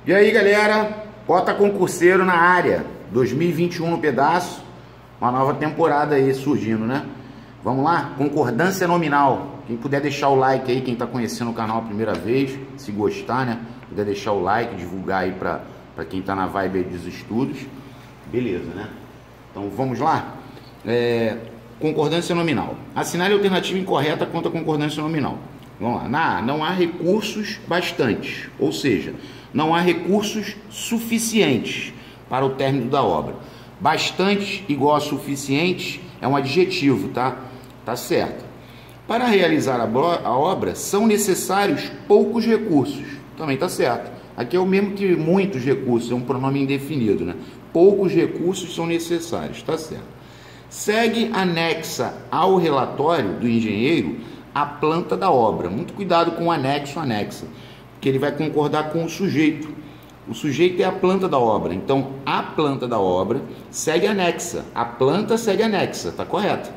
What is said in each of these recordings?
E aí, galera, Cota Concurseiro na área, 2021 no pedaço, uma nova temporada aí surgindo, né? Vamos lá? Concordância nominal. Quem puder deixar o like aí, quem tá conhecendo o canal a primeira vez, se gostar, né? Puder deixar o like, divulgar aí pra quem tá na vibe aí dos estudos. Beleza, né? Então vamos lá? Concordância nominal. Assinale a alternativa incorreta quanto à concordância nominal. Vamos lá. Na A, não há recursos bastantes, ou seja, não há recursos suficientes para o término da obra. Bastante igual a suficiente é um adjetivo, tá? Tá certo. Para realizar a obra são necessários poucos recursos. Também tá certo. Aqui é o mesmo que muitos recursos, é um pronome indefinido, né? Poucos recursos são necessários, tá certo. Segue anexa ao relatório do engenheiro a planta da obra. Muito cuidado com o anexo, anexa, porque ele vai concordar com o sujeito. O sujeito é a planta da obra. Então, a planta da obra segue anexa. A planta segue anexa, tá correto?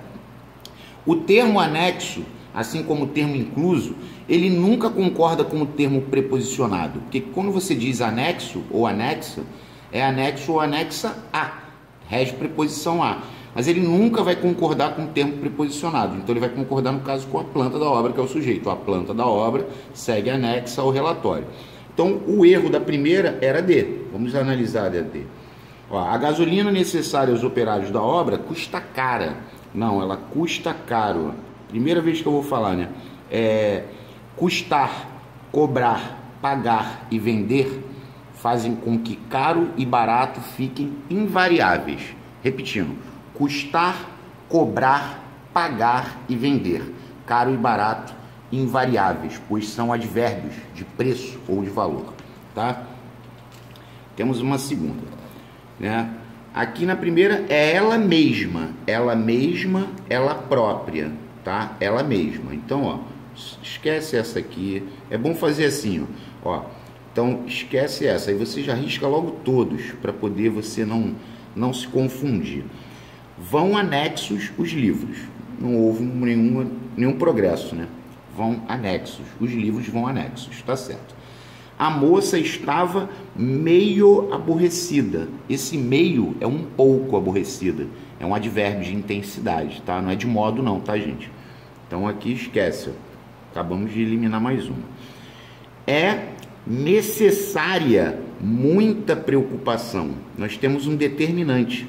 O termo anexo, assim como o termo incluso, ele nunca concorda com o termo preposicionado. Porque quando você diz anexo ou anexa, é anexo ou anexa a. Rege preposição a. Mas ele nunca vai concordar com o termo preposicionado. Então ele vai concordar, no caso, com a planta da obra, que é o sujeito. A planta da obra segue anexa ao relatório. Então o erro da primeira era D. Vamos analisar a D. Ó, a gasolina necessária aos operários da obra custa cara. Não, ela custa caro. Primeira vez que eu vou falar, né? Custar, cobrar, pagar e vender fazem com que caro e barato fiquem invariáveis. Repetindo, custar, cobrar, pagar e vender. Caro e barato invariáveis, pois são advérbios de preço ou de valor, tá? Temos uma segunda, né? Aqui na primeira é ela mesma, ela própria, tá? Ela mesma. Então, ó, esquece essa aqui. É bom fazer assim, ó. Então, esquece essa. Aí você já risca logo todos, para poder você não se confundir. Vão anexos os livros. Não houve nenhum progresso, né? Vão anexos. Os livros vão anexos, tá certo. A moça estava meio aborrecida. Esse meio é um pouco aborrecida. É um advérbio de intensidade, tá? Não é de modo não, tá, gente? Então aqui esquece, ó. Acabamos de eliminar mais uma. É necessária muita preocupação. Nós temos um determinante.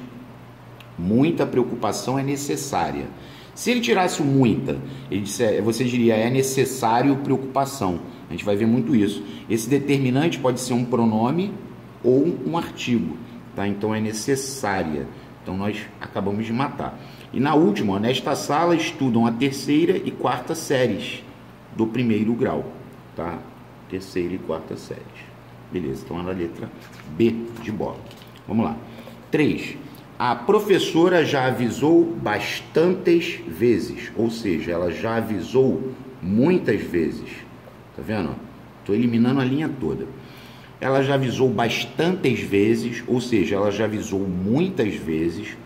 Muita preocupação é necessária. Se ele tirasse o muita, você diria é necessário preocupação. A gente vai ver muito isso. Esse determinante pode ser um pronome ou um artigo, tá? Então é necessária. Então nós acabamos de matar. E na última, nesta sala estudam a terceira e quarta séries do primeiro grau, tá? Terceira e quarta séries. Beleza, então é na letra B de bola. Vamos lá. 3. A professora já avisou bastantes vezes, ou seja, ela já avisou muitas vezes. Tá vendo? Estou eliminando a linha toda. Ela já avisou bastantes vezes, ou seja, ela já avisou muitas vezes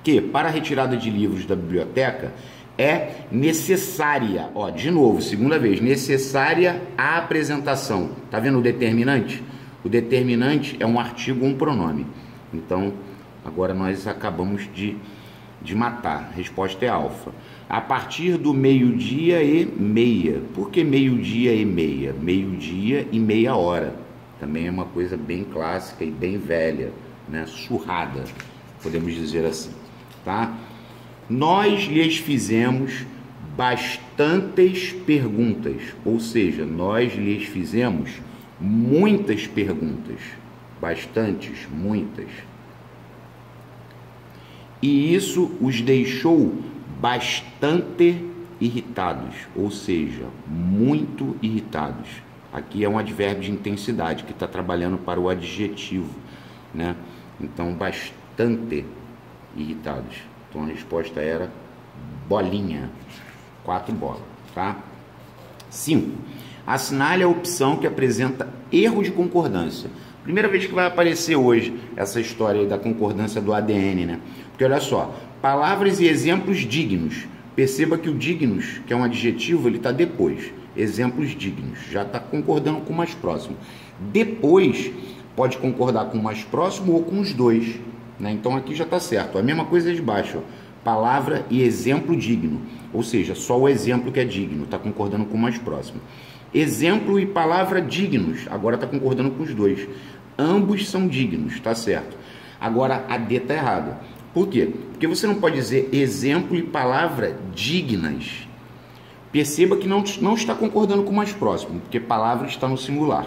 que para a retirada de livros da biblioteca é necessária, ó, de novo, segunda vez, necessária a apresentação. Tá vendo o determinante? O determinante é um artigo ou um pronome. Então, agora nós acabamos de matar. A resposta é alfa. A partir do meio-dia e meia. Por que meio-dia e meia? Meio-dia e meia hora. Também é uma coisa bem clássica e bem velha, né? Surrada, podemos dizer assim, tá? Nós lhes fizemos bastantes perguntas, ou seja, nós lhes fizemos muitas perguntas. Bastantes, muitas. E isso os deixou bastante irritados, ou seja, muito irritados. Aqui é um advérbio de intensidade que está trabalhando para o adjetivo, né? Então, bastante irritados. Então a resposta era bolinha. 4 bolas, tá? 5. Assinale a opção que apresenta erro de concordância. Primeira vez que vai aparecer hoje essa história aí da concordância do ADN, né? Porque olha só, palavras e exemplos dignos. Perceba que o dignos, que é um adjetivo, ele está depois. exemplos dignos. Já está concordando com o mais próximo. Depois, pode concordar com o mais próximo ou com os dois, né? Então aqui já está certo. A mesma coisa de baixo, ó. Palavra e exemplo digno. Ou seja, só o exemplo que é digno, está concordando com o mais próximo. Exemplo e palavra dignos, agora está concordando com os dois. Ambos são dignos, está certo. Agora a D está errada. Por quê? Porque você não pode dizer exemplo e palavra dignas. Perceba que não está concordando com o mais próximo, porque palavra está no singular.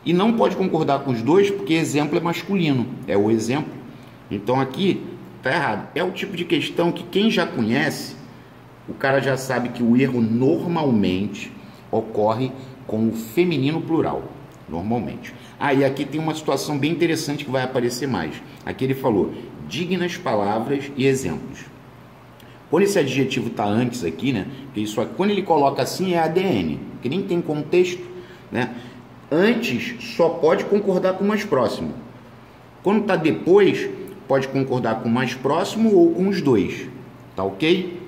E não pode concordar com os dois, porque exemplo é masculino, é o exemplo. Então aqui está errado. É o tipo de questão que quem já conhece, o cara já sabe que o erro normalmente ocorre com o feminino plural, normalmente. E aqui tem uma situação bem interessante que vai aparecer mais. Aqui ele falou dignas palavras e exemplos. Quando esse adjetivo está antes aqui, né? Porque isso aqui, quando ele coloca assim é ADN, que nem tem contexto, né? Antes só pode concordar com o mais próximo. Quando está depois, pode concordar com o mais próximo ou com os dois. Tá ok?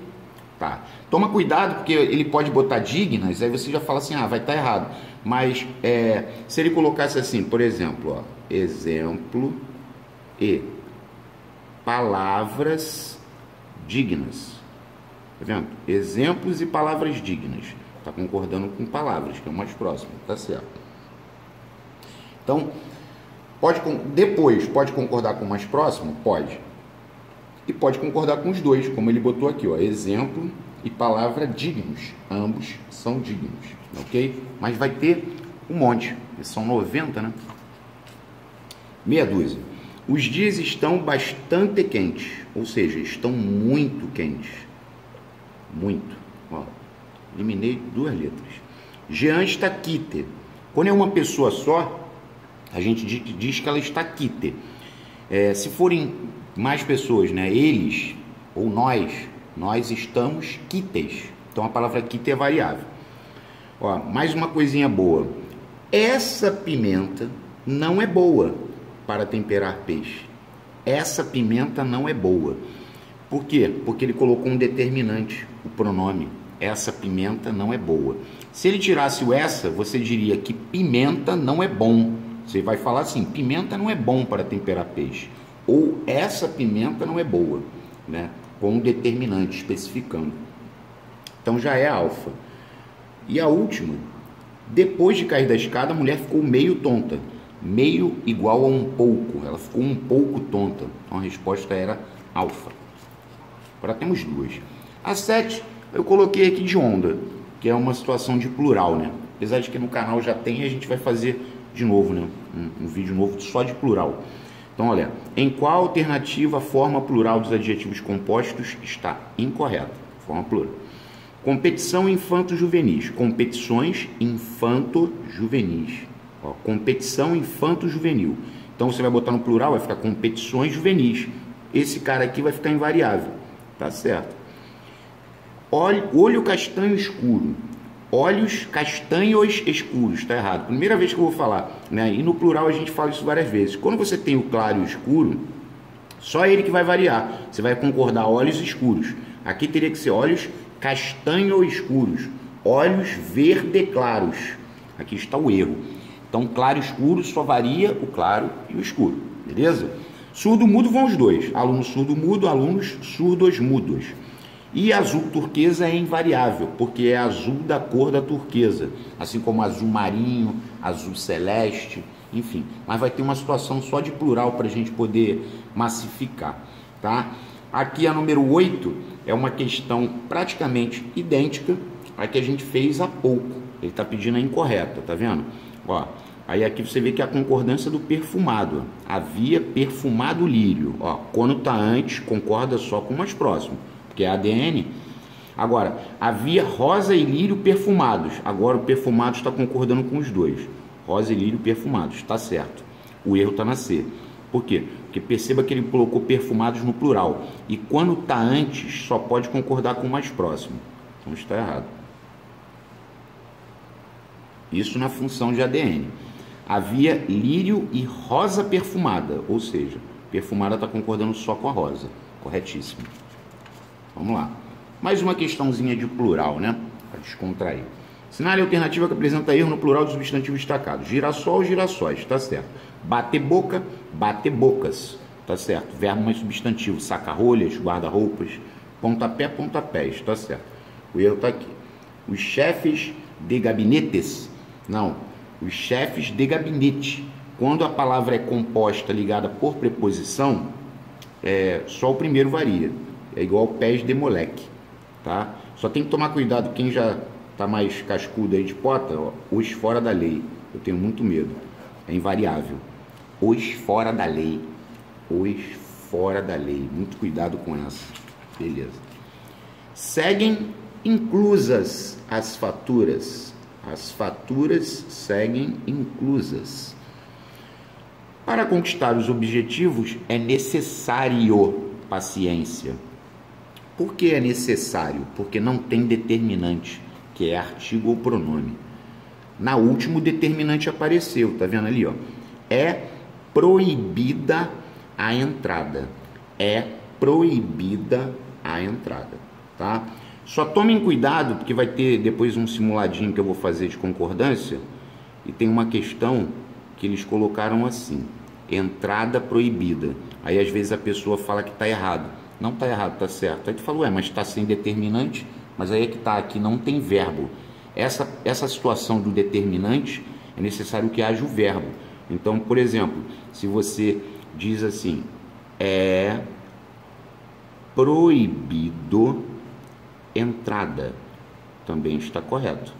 Tá. Toma cuidado, porque ele pode botar dignas, aí você já fala assim, vai estar errado. Mas se ele colocasse assim, por exemplo, ó, exemplo e palavras dignas. Tá vendo? Exemplos e palavras dignas. Tá concordando com palavras, que é o mais próximo, tá certo. Então, depois pode concordar com o mais próximo? Pode. E pode concordar com os dois, como ele botou aqui, ó, exemplo e palavra dignos. Ambos são dignos, ok? Mas vai ter um monte, são 90, né? Meia dúzia. Os dias estão bastante quentes, ou seja, estão muito quentes. Muito. Ó, eliminei 2 letras. Jean está quite. Quando é uma pessoa só, a gente diz que ela está quite. Se forem mais pessoas, né? Eles ou nós estamos quites. Então a palavra quite é variável. Ó, mais uma coisinha boa. Essa pimenta não é boa para temperar peixe. Essa pimenta não é boa. Por quê? Porque ele colocou um determinante, o pronome. Essa pimenta não é boa. Se ele tirasse o essa, você diria que pimenta não é bom. Você vai falar assim, pimenta não é bom para temperar peixe. Ou essa pimenta não é boa, né? Com um determinante, especificando. Então já é alfa. E a última, depois de cair da escada, a mulher ficou meio tonta. Meio igual a um pouco. Ela ficou um pouco tonta. Então a resposta era alfa. Agora temos 2. A 7 eu coloquei aqui de onda, que é uma situação de plural, né? Apesar de que no canal já tem, a gente vai fazer de novo, né? Um vídeo novo só de plural. Então, olha, em qual alternativa a forma plural dos adjetivos compostos está incorreta? Forma plural. Competição infanto-juvenis. Competições infanto-juvenis. Ó, competição infanto-juvenil. Então, você vai botar no plural, vai ficar competições juvenis. Esse cara aqui vai ficar invariável. Tá certo. Olho castanho escuro. Olhos castanhos escuros, está errado. Primeira vez que eu vou falar, né? E no plural a gente fala isso várias vezes. Quando você tem o claro e o escuro, só ele que vai variar. Você vai concordar olhos escuros. Aqui teria que ser olhos castanho escuros. Olhos verde claros. Aqui está o erro. Então, claro e escuro só varia o claro e o escuro. Beleza? Surdo mudo vão os dois. Aluno surdo mudo, alunos surdos mudos. E azul turquesa é invariável, porque é azul da cor da turquesa, assim como azul marinho, azul celeste, enfim. Mas vai ter uma situação só de plural para a gente poder massificar, tá? Aqui a número 8 é uma questão praticamente idêntica à que a gente fez há pouco. Ele está pedindo a incorreta, tá vendo? Ó, aí aqui você vê que é a concordância do perfumado. Havia perfumado lírio. Ó, quando está antes, concorda só com o mais próximo, que é ADN. Agora, havia rosa e lírio perfumados. Agora o perfumado está concordando com os dois. Rosa e lírio perfumados, está certo. O erro está na C. Por quê? Porque perceba que ele colocou perfumados no plural. E quando está antes, só pode concordar com o mais próximo. Então está errado. Isso na função de ADN. Havia lírio e rosa perfumada. Ou seja, perfumada está concordando só com a rosa. Corretíssimo. Vamos lá. Mais uma questãozinha de plural, né? Para descontrair. Assinale a alternativa que apresenta erro no plural do substantivo destacado. Girassol, girassóis, tá certo. Bater boca, bater bocas, tá certo. Verbo mais substantivo, saca-rolhas, guarda-roupas, pontapé, pontapés, tá certo. O erro tá aqui. Os chefes de gabinetes, não, os chefes de gabinete. Quando a palavra é composta ligada por preposição, só o primeiro varia. É igual pés de moleque, tá? Só tem que tomar cuidado, quem já tá mais cascudo aí de pota, ó, os fora da lei. Eu tenho muito medo. É invariável. Os fora da lei. Os fora da lei. Muito cuidado com essa. Beleza. Seguem inclusas as faturas. As faturas seguem inclusas. Para conquistar os objetivos é necessário paciência. Por que é necessário? Porque não tem determinante, que é artigo ou pronome. Na última, o determinante apareceu, tá vendo ali, ó? É proibida a entrada. É proibida a entrada, tá? Só tomem cuidado, porque vai ter depois um simuladinho que eu vou fazer de concordância, e tem uma questão que eles colocaram assim: entrada proibida. Aí às vezes a pessoa fala que está errado. Não está errado, está certo. Aí tu fala, ué, mas está sem determinante, mas aí é que está, aqui não tem verbo. Essa situação do determinante é necessário que haja o verbo. Então, por exemplo, se você diz assim, é proibido entrada, também está correto.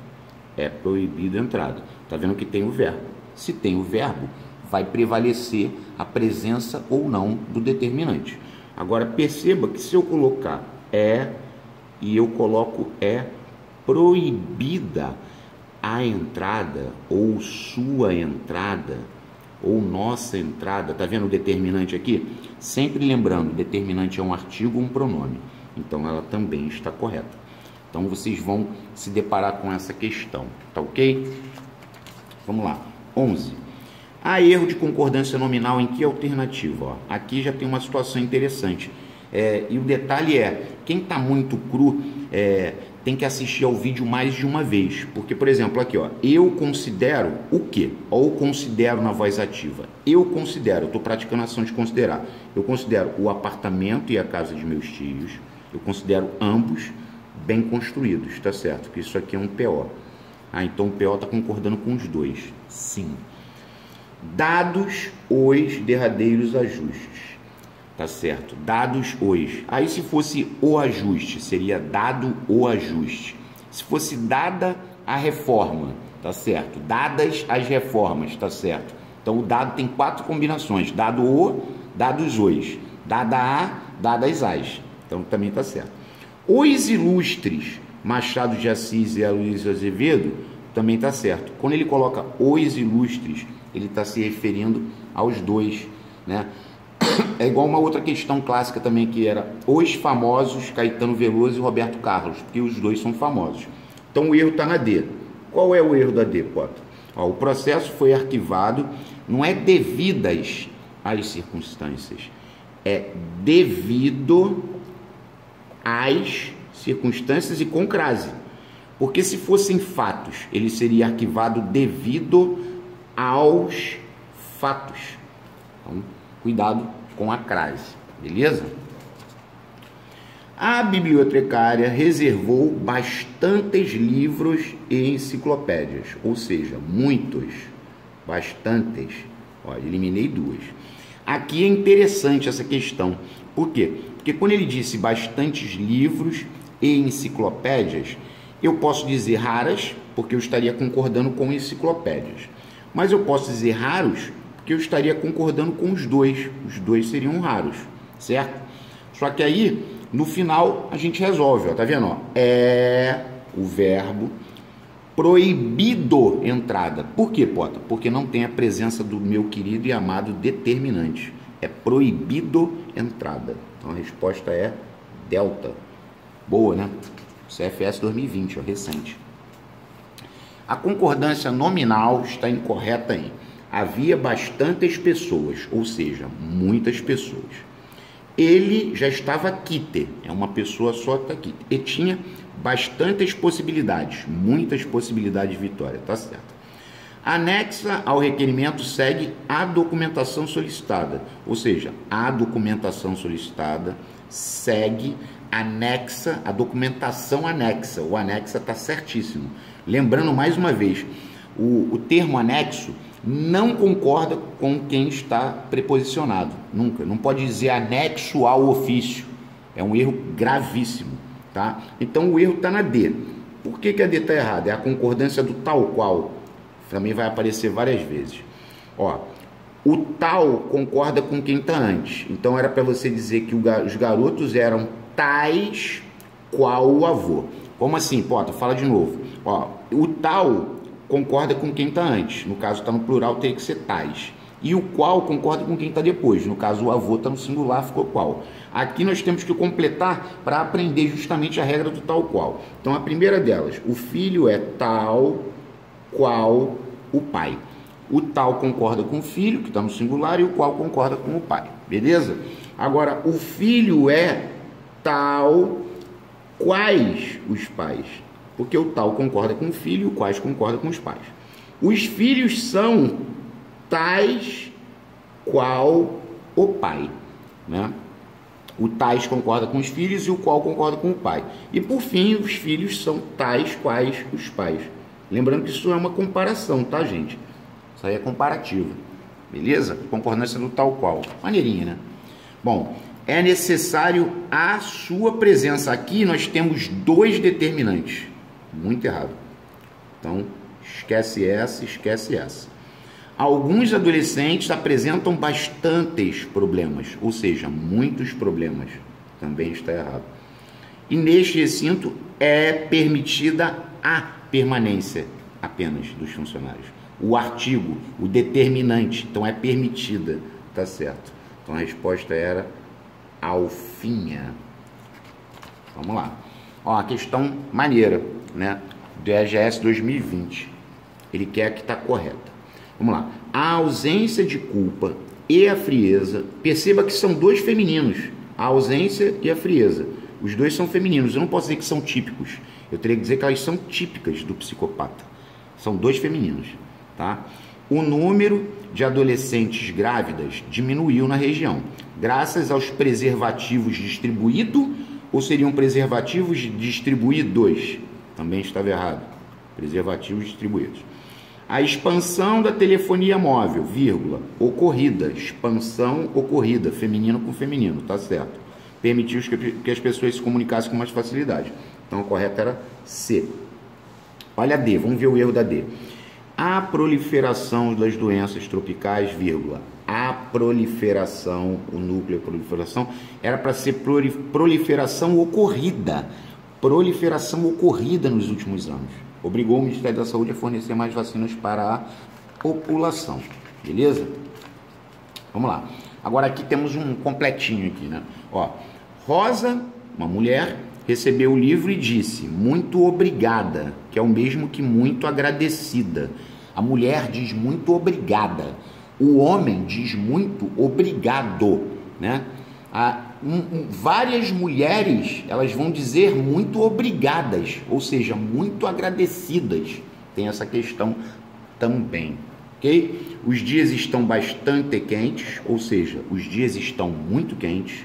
É proibido entrada. Está vendo que tem o verbo. Se tem o verbo, vai prevalecer a presença ou não do determinante. Agora, perceba que se eu colocar e eu coloco proibida a entrada, ou sua entrada, ou nossa entrada, tá vendo o determinante aqui? Sempre lembrando, determinante é um artigo, um pronome. Então, ela também está correta. Então, vocês vão se deparar com essa questão, tá ok? Vamos lá. 11. Há erro de concordância nominal em que alternativa? Ó, aqui já tem uma situação interessante. E o detalhe é, quem está muito cru tem que assistir ao vídeo mais de uma vez. Porque, por exemplo, aqui, ó, eu considero o quê? Ou considero na voz ativa. Eu considero, estou praticando a ação de considerar. Eu considero o apartamento e a casa de meus tios. Eu considero ambos bem construídos, tá certo? Porque isso aqui é um PO. Então o PO está concordando com os dois. Sim. Dados os derradeiros ajustes, tá certo? Dados os. Aí se fosse o ajuste, seria dado o ajuste. Se fosse dada a reforma, tá certo? Dadas as reformas, tá certo? Então o dado tem 4 combinações: dado o, dados os, dada a, dadas as. Então também tá certo. Os ilustres Machado de Assis e Aloysio Azevedo também tá certo. Quando ele coloca os ilustres, ele está se referindo aos dois, né? É igual uma outra questão clássica também, que era os famosos Caetano Veloso e Roberto Carlos, porque os dois são famosos. Então o erro está na D. Qual é o erro da D, Pota? O processo foi arquivado, não é devidas às circunstâncias, é devido às circunstâncias e com crase. Porque se fossem fatos, ele seria arquivado devido aos fatos. Então, cuidado com a crase, beleza? A bibliotecária reservou bastantes livros e enciclopédias, ou seja, muitos, bastantes. Ó, eliminei 2. Aqui é interessante essa questão. Por quê? Porque quando ele disse bastantes livros e enciclopédias, eu posso dizer raras, porque eu estaria concordando com enciclopédias. Mas eu posso dizer raros, porque eu estaria concordando com os dois. Os dois seriam raros, certo? Só que aí, no final, a gente resolve, ó, tá vendo? Ó? É o verbo proibido entrada. Por quê, Pota? Porque não tem a presença do meu querido e amado determinante. É proibido entrada. Então a resposta é delta. Boa, né? CFS 2020, ó, recente. A concordância nominal está incorreta em havia bastantes pessoas, ou seja, muitas pessoas. Ele já estava quite, é uma pessoa só que está quite, e tinha bastantes possibilidades, muitas possibilidades de vitória, tá certo? Anexa ao requerimento segue a documentação solicitada, ou seja, a documentação solicitada segue anexa, a documentação anexa, o anexa está certíssimo. Lembrando mais uma vez, o termo anexo não concorda com quem está preposicionado, nunca, não pode dizer anexo ao ofício, é um erro gravíssimo, tá? Então o erro está na D. Por que a D está errada? É a concordância do tal qual, também vai aparecer várias vezes. Ó, o tal concorda com quem está antes, então era para você dizer que os garotos eram tais qual o avô. Como assim? Pô, fala de novo. Ó, o tal concorda com quem está antes, no caso está no plural, teria que ser tais. E o qual concorda com quem está depois, no caso o avô está no singular, ficou qual. Aqui nós temos que completar para aprender justamente a regra do tal qual. Então a primeira delas, o filho é tal qual o pai. O tal concorda com o filho, que está no singular, e o qual concorda com o pai, beleza? Agora, o filho é tal quais os pais, porque o tal concorda com o filho e o quais concorda com os pais. Os filhos são tais qual o pai, né? O tais concorda com os filhos e o qual concorda com o pai. E por fim, os filhos são tais quais os pais. Lembrando que isso é uma comparação, tá, gente? Isso aí é comparativo, beleza? Concordância do tal qual. Maneirinha, né? Bom, é necessário a sua presença. Aqui nós temos dois determinantes. Muito errado. Então, esquece essa, esquece essa. Alguns adolescentes apresentam bastantes problemas, ou seja, muitos problemas. Também está errado. E neste recinto é permitida a permanência apenas dos funcionários. O artigo, o determinante, então é permitida, tá certo? Então a resposta era alfinha. Vamos lá. Ó, a questão maneira, né? Do EGS 2020. Ele quer que está correta. Vamos lá. A ausência de culpa e a frieza, perceba que são dois femininos, a ausência e a frieza. Os dois são femininos, eu não posso dizer que são típicos, eu teria que dizer que elas são típicas do psicopata. São dois femininos, tá? O número de adolescentes grávidas diminuiu na região, graças aos preservativos distribuídos, ou seriam preservativos distribuídos? Também estava errado. Preservativos distribuídos. A expansão da telefonia móvel, vírgula, ocorrida, expansão ocorrida, feminino com feminino, tá certo. Permitiu que as pessoas se comunicassem com mais facilidade. Então, a correta era C. Olha a D, vamos ver o erro da D. A proliferação das doenças tropicais, vírgula, a proliferação, o núcleo, a proliferação, era para ser proliferação ocorrida. Proliferação ocorrida nos últimos anos. Obrigou o Ministério da Saúde a fornecer mais vacinas para a população. Beleza? Vamos lá. Agora aqui temos um completinho aqui, né? Ó, Rosa, uma mulher, recebeu o livro e disse, muito obrigada, que é o mesmo que muito agradecida. A mulher diz muito obrigada. O homem diz muito obrigado, né? Várias mulheres, elas vão dizer muito obrigadas, ou seja, muito agradecidas. Tem essa questão também, ok? Os dias estão bastante quentes, ou seja, os dias estão muito quentes.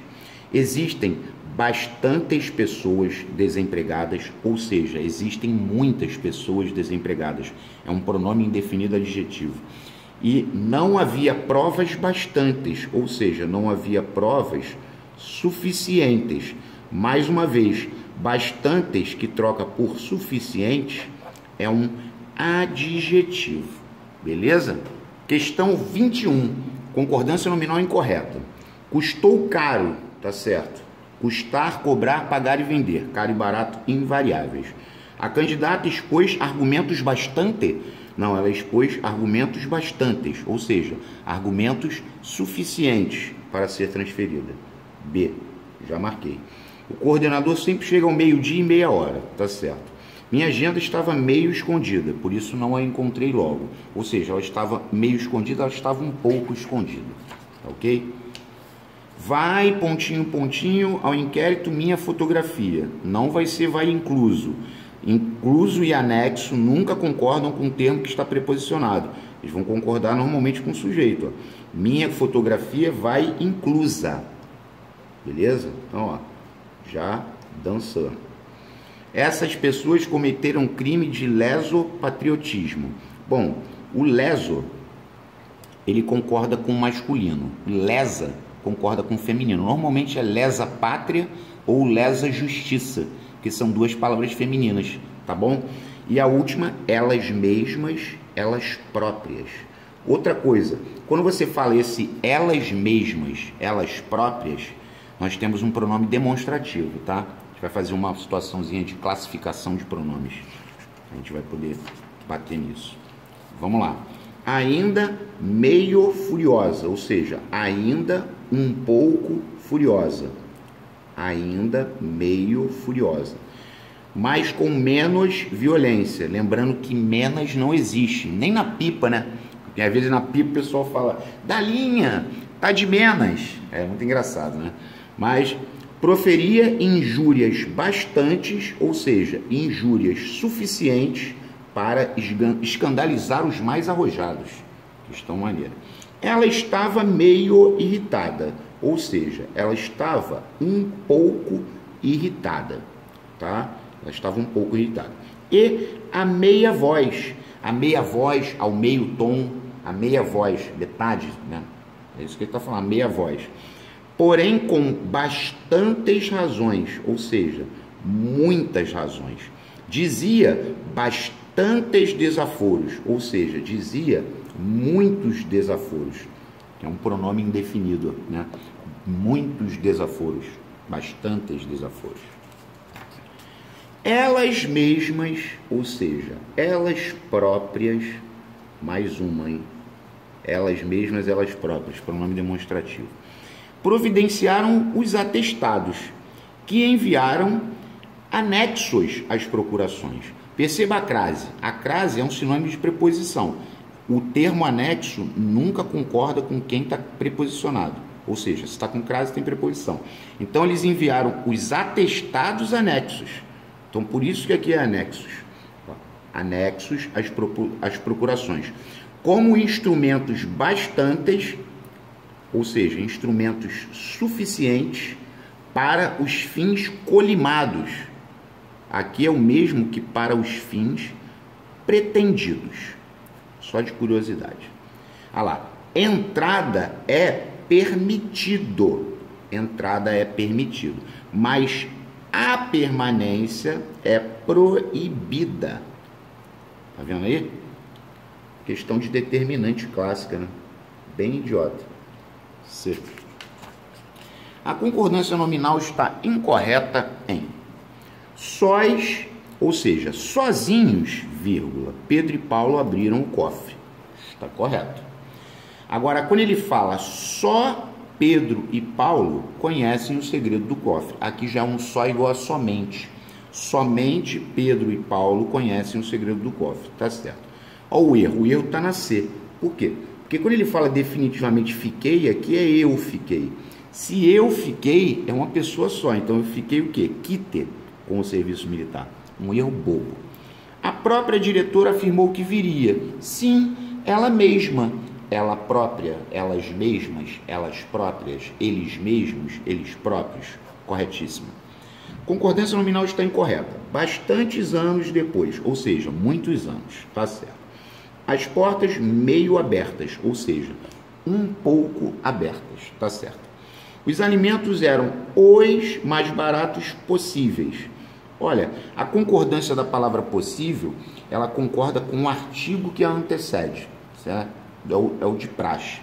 Existem bastantes pessoas desempregadas, ou seja, existem muitas pessoas desempregadas. É um pronome indefinido adjetivo. E não havia provas bastantes, ou seja, não havia provas suficientes. Mais uma vez, bastantes que troca por suficientes é um adjetivo. Beleza? Questão 21. Concordância nominal incorreta. Custou caro, tá certo? Custar, cobrar, pagar e vender. Caro e barato invariáveis. A candidata expôs argumentos bastante. Não, ela expôs argumentos bastantes, ou seja, argumentos suficientes para ser transferida. B, já marquei. O coordenador sempre chega ao meio-dia e meia hora, tá certo. Minha agenda estava meio escondida, por isso não a encontrei logo. Ou seja, ela estava meio escondida, ela estava um pouco escondida, tá ok? Vai, pontinho, pontinho, ao inquérito minha fotografia. Não vai ser vai incluso. Incluso e anexo nunca concordam com o termo que está preposicionado. Eles vão concordar normalmente com o sujeito. Ó. Minha fotografia vai inclusa. Beleza? Então, ó, já dançando. Essas pessoas cometeram crime de lesopatriotismo. Bom, o leso, ele concorda com o masculino. Lesa concorda com o feminino. Normalmente é lesa pátria ou lesa justiça, que são duas palavras femininas, tá bom? E a última, elas mesmas, elas próprias. Outra coisa, quando você fala esse elas mesmas, elas próprias, nós temos um pronome demonstrativo, tá? A gente vai fazer uma situaçãozinha de classificação de pronomes. A gente vai poder bater nisso. Vamos lá. Ainda meio furiosa, ou seja, ainda um pouco furiosa. Ainda meio furiosa. Mas com menos violência. Lembrando que menos não existe. Nem na pipa, né? Porque às vezes na pipa o pessoal fala, da linha, tá de menos. É muito engraçado, né? Mas proferia injúrias bastantes, ou seja, injúrias suficientes para escandalizar os mais arrojados. Questão maneira. Ela estava meio irritada, ou seja, ela estava um pouco irritada, tá? Ela estava um pouco irritada. E a meia voz ao meio tom, a meia voz, metade, né? É isso que ele está falando, meia voz. Porém, com bastantes razões, ou seja, muitas razões. Dizia bastantes desaforos, ou seja, dizia muitos desaforos, que é um pronome indefinido, né? Muitos desaforos, bastantes desaforos. Elas mesmas, ou seja, elas próprias, mais uma, hein? Elas mesmas, elas próprias, pronome demonstrativo. Providenciaram os atestados, que enviaram anexos às procurações. Perceba a crase. A crase é um sinônimo de preposição. O termo anexo nunca concorda com quem está preposicionado. Ou seja, se está com crase, tem preposição. Então, eles enviaram os atestados anexos. Então, por isso que aqui é anexos. Anexos às procurações. Como instrumentos bastantes, ou seja, instrumentos suficientes para os fins colimados. Aqui é o mesmo que para os fins pretendidos. Só de curiosidade. Olha lá. Entrada é permitido. Entrada é permitido. Mas a permanência é proibida. Tá vendo aí? Questão de determinante clássica, né? Bem idiota. C. A concordância nominal está incorreta em sós, ou seja, sozinhos, vírgula, Pedro e Paulo abriram o cofre. Está correto. Agora, quando ele fala só Pedro e Paulo conhecem o segredo do cofre. Aqui já é um só igual a somente. Somente Pedro e Paulo conhecem o segredo do cofre. Tá certo. Olha o erro. O erro está na C. Por quê? Porque quando ele fala definitivamente fiquei, aqui é eu fiquei. Se eu fiquei, é uma pessoa só. Então eu fiquei o quê? Quite com o serviço militar. Um erro bobo. A própria diretora afirmou que viria. Sim, ela mesma. Ela própria, elas mesmas, elas próprias, eles mesmos, eles próprios. Corretíssimo. Concordância nominal está incorreta. Bastantes anos depois, ou seja, muitos anos. Tá certo. As portas meio abertas, ou seja, um pouco abertas. Tá certo. Os alimentos eram os mais baratos possíveis. Olha, a concordância da palavra possível, ela concorda com o artigo que a antecede, certo? É o de praxe.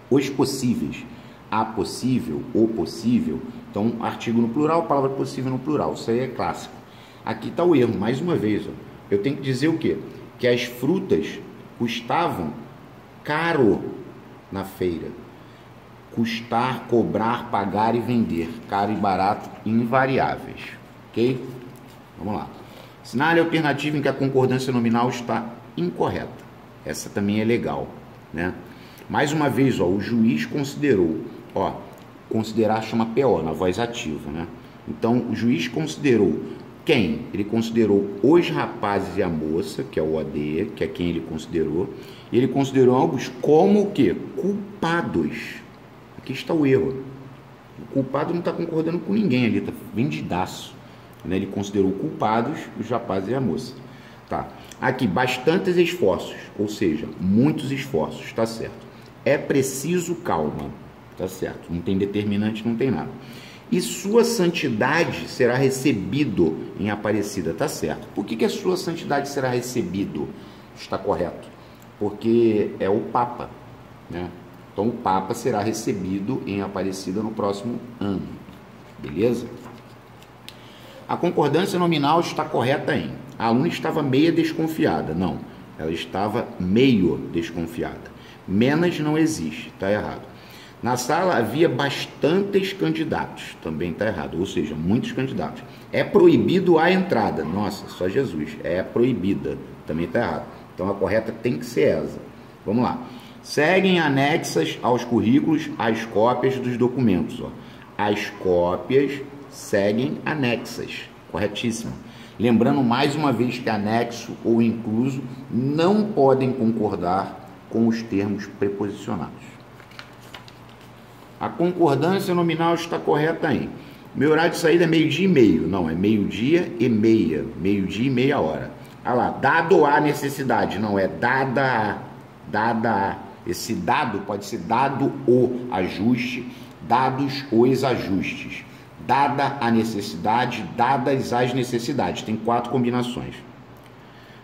Os possíveis, a possível, o possível, então artigo no plural, palavra possível no plural, isso aí é clássico. Aqui está o erro, mais uma vez, ó. Eu tenho que dizer o quê? Que as frutas custavam caro na feira. Custar, cobrar, pagar e vender. Caro e barato, invariáveis. Ok? Vamos lá. Assinale a alternativa em que a concordância nominal está incorreta. Essa também é legal, né? Mais uma vez, ó, o juiz considerou, ó, considerar chama PO, na voz ativa, né? Então, o juiz considerou quem? Ele considerou os rapazes e a moça, que é o OD, que é quem ele considerou, e ele considerou ambos como o quê? Culpados. Aqui está o erro. O culpado não está concordando com ninguém ali, está vendidaço. Né? Ele considerou culpados os rapazes e a moça. Tá. Aqui, bastantes esforços, ou seja, muitos esforços, está certo. É preciso calma, está certo. Não tem determinante, não tem nada. E sua santidade será recebido em Aparecida, está certo. Por que a sua santidade será recebido? Está correto. Porque é o Papa, né? Então o Papa será recebido em Aparecida no próximo ano. Beleza? A concordância nominal está correta em: a aluna estava meia desconfiada. Não, ela estava meio desconfiada. Menos não existe, está errado. Na sala havia bastantes candidatos, também está errado, ou seja, muitos candidatos. É proibido a entrada. Nossa, só Jesus. É proibida, também está errado. Então a correta tem que ser essa. Vamos lá. Seguem anexas aos currículos as cópias dos documentos. Ó. As cópias seguem anexas. Corretíssimo. Lembrando mais uma vez que anexo ou incluso não podem concordar com os termos preposicionados. A concordância nominal está correta em: meu horário de saída é meio-dia e meio. Não, é meio-dia e meia. Meio-dia e meia hora. Olha lá, dado a necessidade. Não, é dada a. Dada a. Esse dado pode ser dado o ajuste, dados os ajustes. Dada a necessidade, dadas as necessidades. Tem 4 combinações.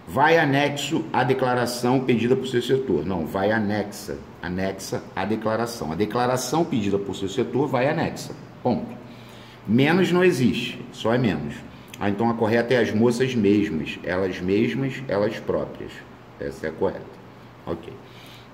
Vai anexo à declaração pedida por seu setor. Não, vai anexa. Anexa à declaração. A declaração pedida por seu setor vai anexa. Ponto. Menos não existe, só é menos. Ah, então a correta é as moças mesmas, elas próprias. Essa é a correta. Ok.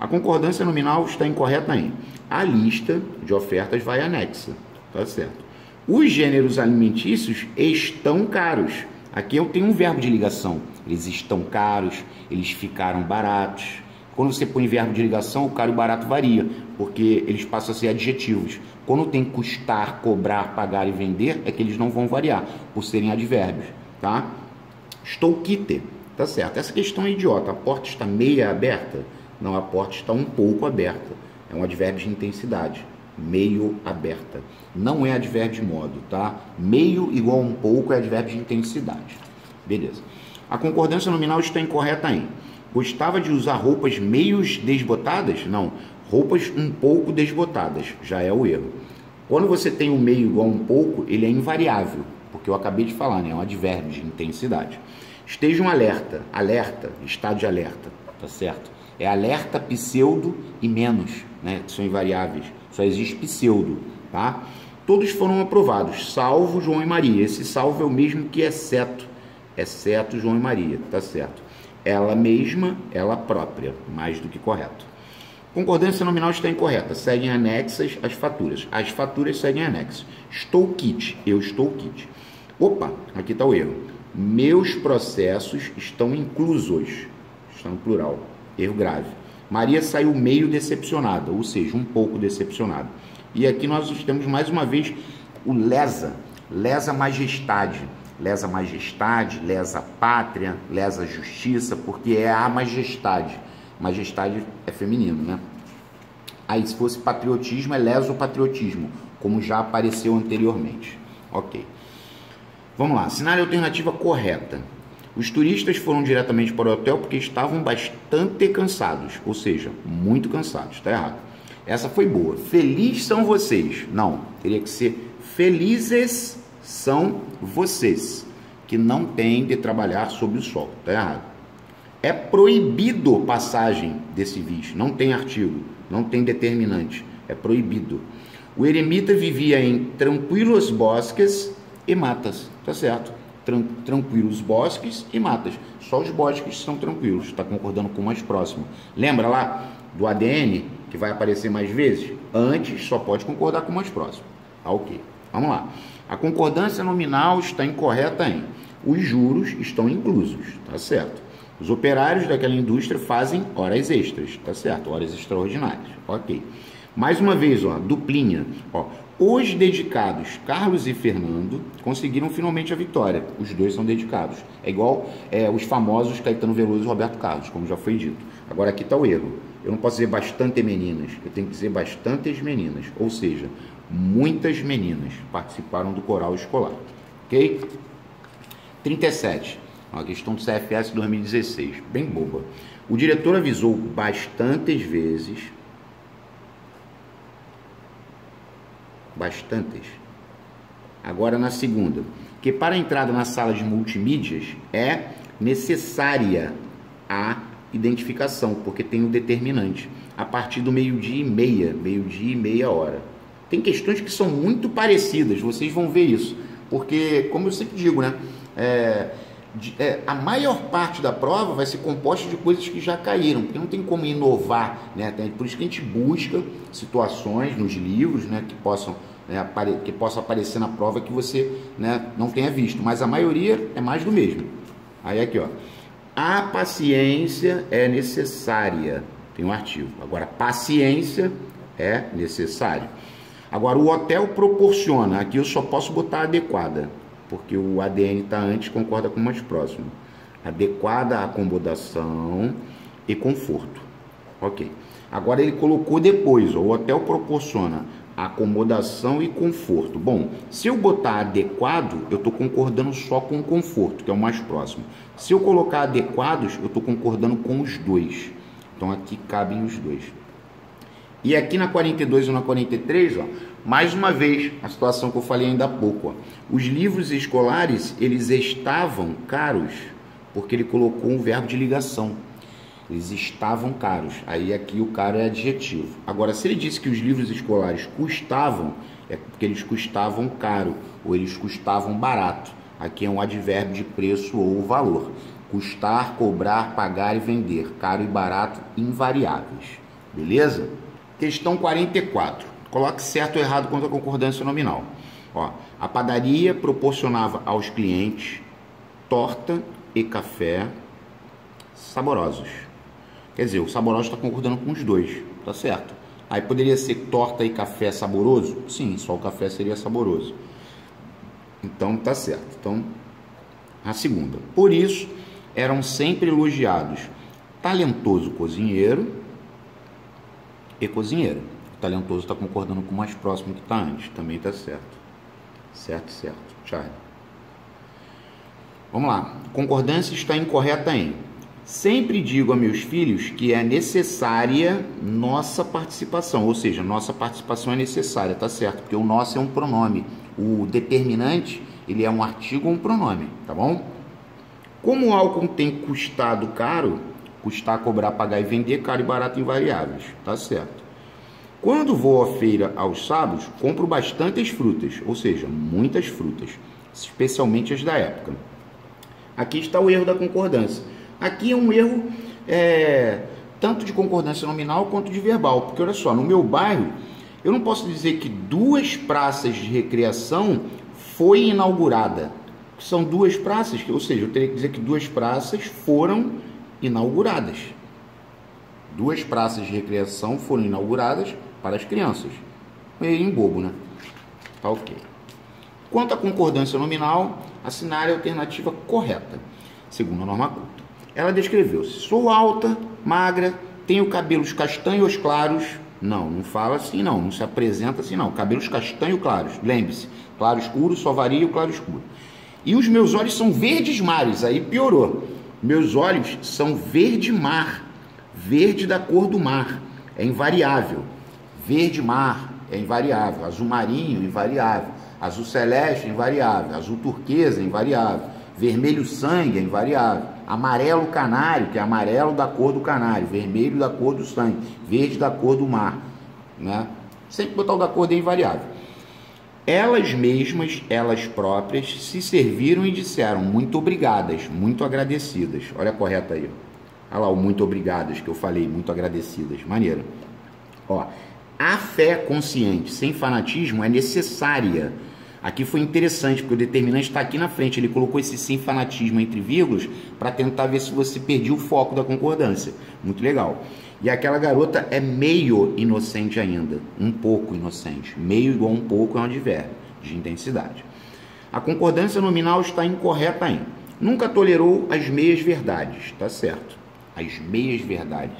A concordância nominal está incorreta em: a lista de ofertas vai anexa. Tá certo. Os gêneros alimentícios estão caros. Aqui eu tenho um verbo de ligação. Eles estão caros, eles ficaram baratos. Quando você põe verbo de ligação, o caro e o barato varia, porque eles passam a ser adjetivos. Quando tem custar, cobrar, pagar e vender, é que eles não vão variar, por serem advérbios, tá? Estou quite, tá certo. Essa questão é idiota. A porta está meia aberta? Não, a porta está um pouco aberta. É um advérbio de intensidade. Meio aberta. Não é advérbio de modo, tá? Meio igual a um pouco é advérbio de intensidade. Beleza. A concordância nominal está incorreta em: gostava de usar roupas meio desbotadas? Não, roupas um pouco desbotadas, já é o erro. Quando você tem o meio igual a um pouco, ele é invariável, porque eu acabei de falar, né? É um advérbio de intensidade. Esteja um alerta, alerta, estado de alerta, tá certo? É alerta, pseudo e menos, né? Que são invariáveis, só existe pseudo, tá? Todos foram aprovados, salvo João e Maria. Esse salvo é o mesmo que exceto João e Maria, tá certo? Ela mesma, ela própria, mais do que correto. Concordância nominal está incorreta. Seguem anexas as faturas. As faturas seguem anexas. Estou quite, eu estou quite. Opa, aqui está o erro. Meus processos estão inclusos. Está no plural. Erro grave. Maria saiu meio decepcionada, ou seja, um pouco decepcionada. E aqui nós temos mais uma vez o lesa. Lesa majestade. Lesa majestade, lesa pátria, lesa justiça, porque é a majestade. Majestade é feminino, né? Aí, se fosse patriotismo, é leso patriotismo, como já apareceu anteriormente. Ok. Vamos lá. Assinale a alternativa correta. Os turistas foram diretamente para o hotel porque estavam bastante cansados, ou seja, muito cansados. Está errado. Essa foi boa. Feliz são vocês. Não, teria que ser felizes são vocês, que não têm de trabalhar sob o sol. Está errado. É proibido passagem desse vis. Não tem artigo, não tem determinante. É proibido. O eremita vivia em tranquilos bosques e matas. Tá certo. Tranquilos bosques e matas. Só os bosques são tranquilos. Está concordando com o mais próximo. Lembra lá do ADN, que vai aparecer mais vezes? Antes só pode concordar com o mais próximo. Tá ok. Vamos lá. A concordância nominal está incorreta em: os juros estão inclusos. Tá certo. Os operários daquela indústria fazem horas extras. Tá certo. Horas extraordinárias. Ok. Mais uma vez, ó, duplinha. Ó, os dedicados Carlos e Fernando conseguiram finalmente a vitória. Os dois são dedicados. É igual os famosos Caetano Veloso e Roberto Carlos, como já foi dito. Agora aqui está o erro. Eu não posso dizer bastante meninas, eu tenho que dizer bastantes meninas. Ou seja, muitas meninas participaram do coral escolar. Ok? 37. Uma questão do CFS 2016. Bem boba. O diretor avisou bastantes vezes. Agora na segunda, que para a entrada na sala de multimídias é necessária a identificação, porque tem um determinante, a partir do meio-dia e meia hora. Tem questões que são muito parecidas, vocês vão ver isso, porque, como eu sempre digo, né, a maior parte da prova vai ser composta de coisas que já caíram, porque não tem como inovar, né? Por isso que a gente busca situações nos livros, né, que possam aparecer na prova que você, né, não tenha visto, mas a maioria é mais do mesmo. Aí aqui, ó, a paciência é necessária, tem um artigo. Agora, paciência é necessário. Agora, o hotel proporciona, aqui eu só posso botar adequada, porque o ADN está antes, concorda com o mais próximo. Adequada acomodação e conforto. Ok. Agora ele colocou depois, ó, o hotel proporciona acomodação e conforto. Bom, se eu botar adequado, eu estou concordando só com o conforto, que é o mais próximo. Se eu colocar adequados, eu estou concordando com os dois. Então aqui cabem os dois. E aqui na 42 ou na 43, ó, mais uma vez, a situação que eu falei ainda há pouco. Ó. Os livros escolares, eles estavam caros, porque ele colocou um verbo de ligação. Eles estavam caros. Aí aqui o caro é adjetivo. Agora, se ele disse que os livros escolares custavam, é porque eles custavam caro, ou eles custavam barato. Aqui é um advérbio de preço ou valor. Custar, cobrar, pagar e vender. Caro e barato, invariáveis. Beleza? Questão 44. Coloque certo ou errado quanto à concordância nominal. Ó, a padaria proporcionava aos clientes torta e café saborosos. Quer dizer, o saboroso está concordando com os dois, tá certo? Aí poderia ser torta e café saboroso? Sim, só o café seria saboroso. Então tá certo. Então, a segunda. Por isso, eram sempre elogiados talentoso cozinheiro e cozinheira. O talentoso está concordando com o mais próximo que está antes. Também está certo. Certo. Charlie. Vamos lá. Concordância está incorreta em: sempre digo a meus filhos que é necessária nossa participação. Ou seja, nossa participação é necessária. Tá certo. Porque o nosso é um pronome. O determinante, ele é um artigo ou um pronome. Tá bom? Como o álcool tem custado caro, custar, cobrar, pagar e vender, caro e barato invariáveis. Tá certo. Quando vou à feira aos sábados, compro bastantes frutas, ou seja, muitas frutas, especialmente as da época. Aqui está o erro da concordância. Aqui é um erro tanto de concordância nominal quanto de verbal, porque olha só, no meu bairro, eu não posso dizer que 2 praças de recreação foi inaugurada. São 2 praças, ou seja, eu teria que dizer que 2 praças foram inauguradas. 2 praças de recreação foram inauguradas para as crianças. Meio em bobo, né? Tá ok. Quanto à concordância nominal, assinale a alternativa correta, segundo a norma culta. Ela descreveu-se: sou alta, magra, tenho cabelos castanhos claros. Não fala assim não se apresenta assim não. Cabelos castanho claros, lembre-se, claro escuro só varia o claro escuro. E os meus olhos são verdes mares, aí piorou. Meus olhos são verde mar, verde da cor do mar, é invariável. Verde mar é invariável, azul marinho invariável, azul celeste invariável, azul turquesa invariável, vermelho sangue é invariável, amarelo canário, que é amarelo da cor do canário, vermelho da cor do sangue, verde da cor do mar, né? Sempre botar o da cor de invariável. Elas mesmas, elas próprias, se serviram e disseram muito obrigadas, muito agradecidas. Olha a correta aí. Olha lá o muito obrigadas que eu falei, muito agradecidas. Maneiro. Ó, a fé consciente sem fanatismo é necessária Aqui foi interessante, porque o determinante está aqui na frente. Ele colocou esse sem fanatismo entre vírgulas para tentar ver se você perdia o foco da concordância. Muito legal. E aquela garota é meio inocente ainda. Um pouco inocente. Meio igual um pouco é um advérbio de intensidade. A concordância nominal está incorreta em: nunca tolerou as meias verdades. Tá certo. As meias verdades.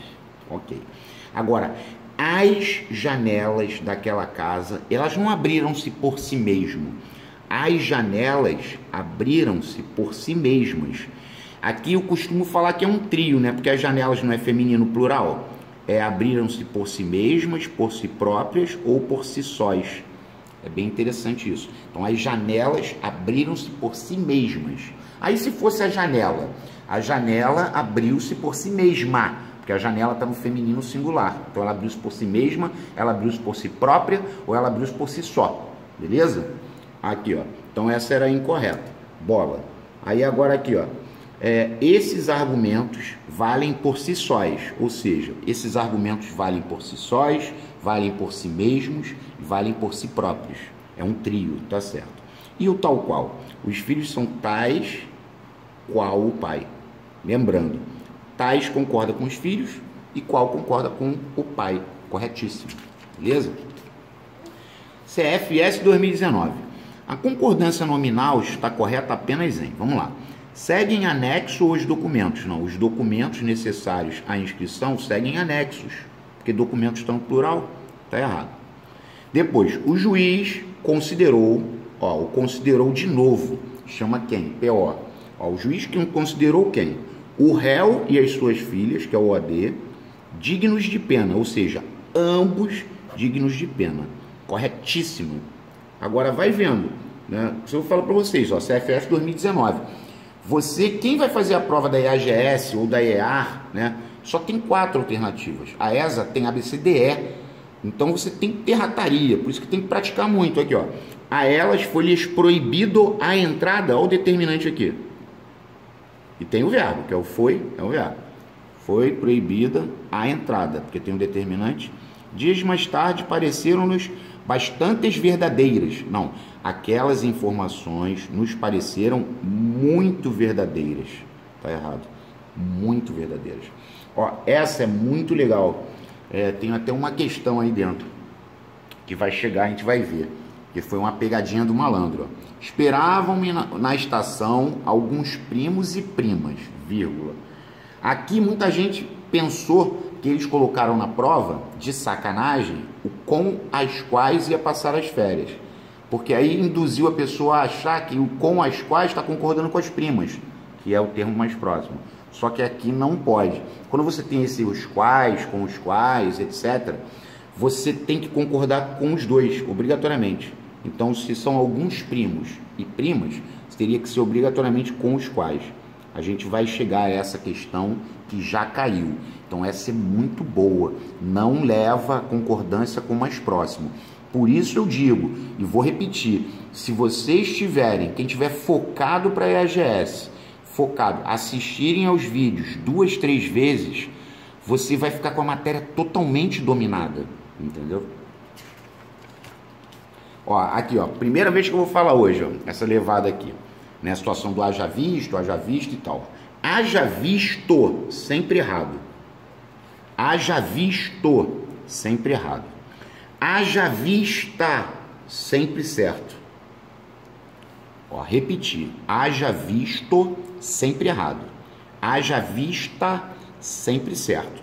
Ok. Agora, as janelas daquela casa, elas não abriram-se por si mesmo. As janelas abriram-se por si mesmas. Aqui eu costumo falar que é um trio, né? Porque as janelas não é feminino plural. É abriram-se por si mesmas, por si próprias ou por si sós. É bem interessante isso. Então, as janelas abriram-se por si mesmas. Aí, se fosse a janela abriu-se por si mesma. Porque a janela está no feminino singular. Então, ela abriu-se por si mesma, ela abriu-se por si própria ou ela abriu-se por si só. Beleza? Aqui, ó. Então, essa era a incorreta. Bola. Aí, agora aqui, ó. Esses argumentos valem por si sós. Ou seja, esses argumentos valem por si sós, valem por si mesmos e valem por si próprios. É um trio, tá certo? E o tal qual? Os filhos são tais qual o pai. Lembrando, tais concorda com os filhos e qual concorda com o pai. Corretíssimo. Beleza? CFS 2019. A concordância nominal está correta apenas em... Vamos lá. Seguem anexo os documentos. Não, os documentos necessários à inscrição seguem anexos. Porque documentos estão no plural. Está errado. Depois, o juiz considerou... o considerou de novo. Chama quem? PO. O juiz que considerou quem? O réu e as suas filhas, que é o OD, dignos de pena, ou seja, ambos dignos de pena. Corretíssimo. Agora vai vendo, né? Eu falo para vocês, CFS 2019. Quem vai fazer a prova da EAGS ou da EAR, né? Só tem 4 alternativas. A ESA tem ABCDE. Então você tem que ter rataria, por isso que tem que praticar muito aqui, ó. A elas foi-lhes proibido a entrada, olha o determinante aqui. E tem o verbo, que é o foi, é o verbo. Foi proibida a entrada, porque tem um determinante. Dias mais tarde pareceram-nos bastantes verdadeiras. Não, aquelas informações nos pareceram muito verdadeiras. Tá errado. Muito verdadeiras. Essa é muito legal. Tem até uma questão aí dentro que vai chegar, a gente vai ver. Que foi uma pegadinha do malandro. Esperavam-me na estação alguns primos e primas, vírgula. Aqui muita gente pensou que eles colocaram na prova, de sacanagem, o com as quais ia passar as férias. Porque aí induziu a pessoa a achar que o com as quais está concordando com as primas, que é o termo mais próximo. Só que aqui não pode. Quando você tem esse os quais, com os quais, etc., você tem que concordar com os dois, obrigatoriamente. Então, se são alguns primos e primas, teria que ser obrigatoriamente com os quais. A gente vai chegar a essa questão que já caiu. Então, essa é muito boa. Não leva a concordância com o mais próximo. Por isso eu digo, e vou repetir, se vocês tiverem, quem tiver focado para a EAGS, focado, assistirem aos vídeos 2, 3 vezes, você vai ficar com a matéria totalmente dominada. Entendeu? Aqui, primeira vez que eu vou falar hoje, essa levada aqui, né, a situação do haja visto e tal. Haja visto, sempre errado. Haja visto, sempre errado. Haja vista, sempre certo. Repetir. Haja visto, sempre errado. Haja vista, sempre certo.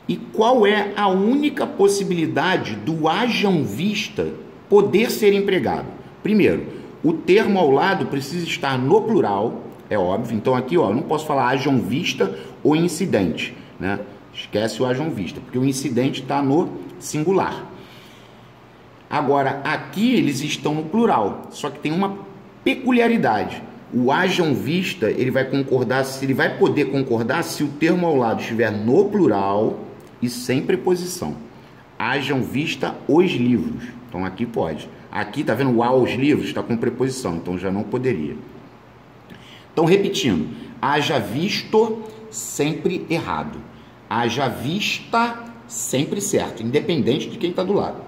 E qual é a única possibilidade do hajam vista poder ser empregado? Primeiro, o termo ao lado precisa estar no plural, é óbvio. Então aqui, eu não posso falar hajam vista ou incidente, né? Esquece o hajam vista, porque o incidente está no singular. Agora, aqui eles estão no plural, só que tem uma peculiaridade. O hajam vista, ele vai concordar, ele vai poder concordar se o termo ao lado estiver no plural e sem preposição. Hajam vista os livros. Então aqui pode. Aqui, tá vendo? O aos livros está com preposição, então já não poderia. Então, repetindo. Haja visto, sempre errado. Haja vista, sempre certo, independente de quem está do lado.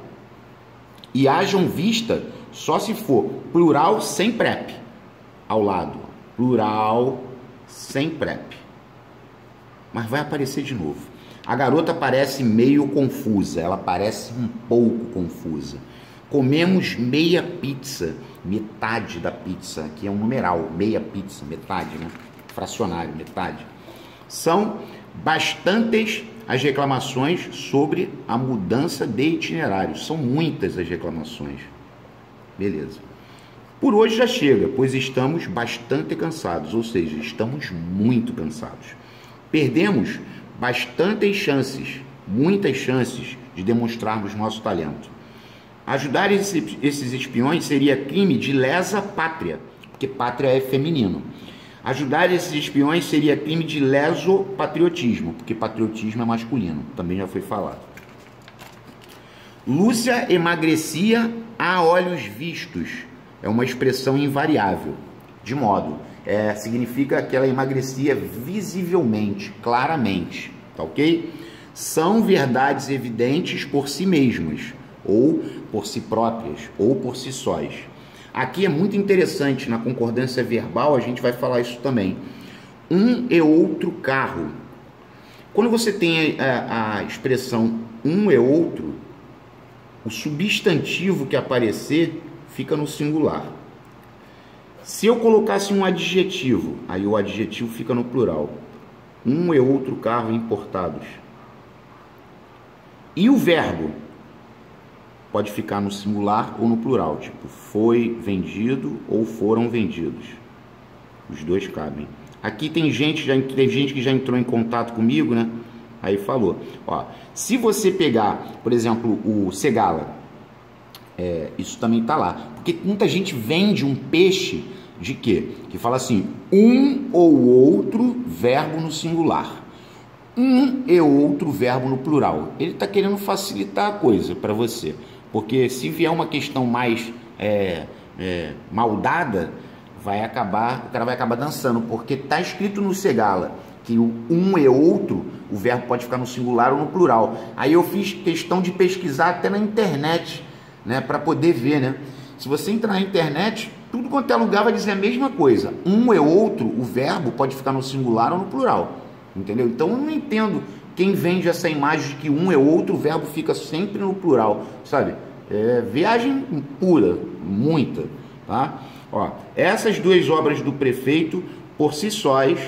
E hajam vista Só se for plural sem prep ao lado. Plural sem prep. Mas vai aparecer de novo. A garota parece meio confusa. Ela parece um pouco confusa. Comemos meia pizza. Metade da pizza. Aqui é um numeral. Meia pizza. Metade, né? Fracionário. Metade. São bastantes as reclamações sobre a mudança de itinerário. São muitas as reclamações. Beleza. Por hoje já chega, pois estamos bastante cansados, ou seja, estamos muito cansados. Perdemos bastantes chances, muitas chances de demonstrarmos nosso talento. Ajudar esses espiões seria crime de lesa pátria, porque pátria é feminino. Ajudar esses espiões seria crime de leso patriotismo, porque patriotismo é masculino, também já foi falado. Lúcia emagrecia a olhos vistos. É uma expressão invariável, de modo, significa que ela emagrecia visivelmente, claramente, tá ok? São verdades evidentes por si mesmas, ou por si próprias, ou por si sós. Aqui é muito interessante, na concordância verbal a gente vai falar isso também. Um e outro carro. Quando você tem a expressão um e outro, o substantivo que aparecer fica no singular. Se eu colocasse um adjetivo, aí o adjetivo fica no plural. Um e outro carro importados. E o verbo pode ficar no singular ou no plural, tipo foi vendido ou foram vendidos. Os dois cabem. Aqui tem gente que já entrou em contato comigo, né? Aí falou, ó, se você pegar, por exemplo, o Segala, isso também tá lá, porque muita gente vende um peixe de quê? Que fala assim, um ou outro verbo no singular, um e outro verbo no plural. Ele está querendo facilitar a coisa para você, porque se vier uma questão mais maldada, o cara vai acabar dançando, porque tá escrito no Segala que o um e outro, o verbo pode ficar no singular ou no plural. Aí eu fiz questão de pesquisar até na internet, né, para poder ver, né? Se você entrar na internet, tudo quanto é lugar vai dizer a mesma coisa. Um e outro, o verbo pode ficar no singular ou no plural, entendeu? Então eu não entendo quem vende essa imagem de que um e outro, o verbo fica sempre no plural, sabe? Viagem pura, muita, tá? Ó, essas duas obras do prefeito, por si sós,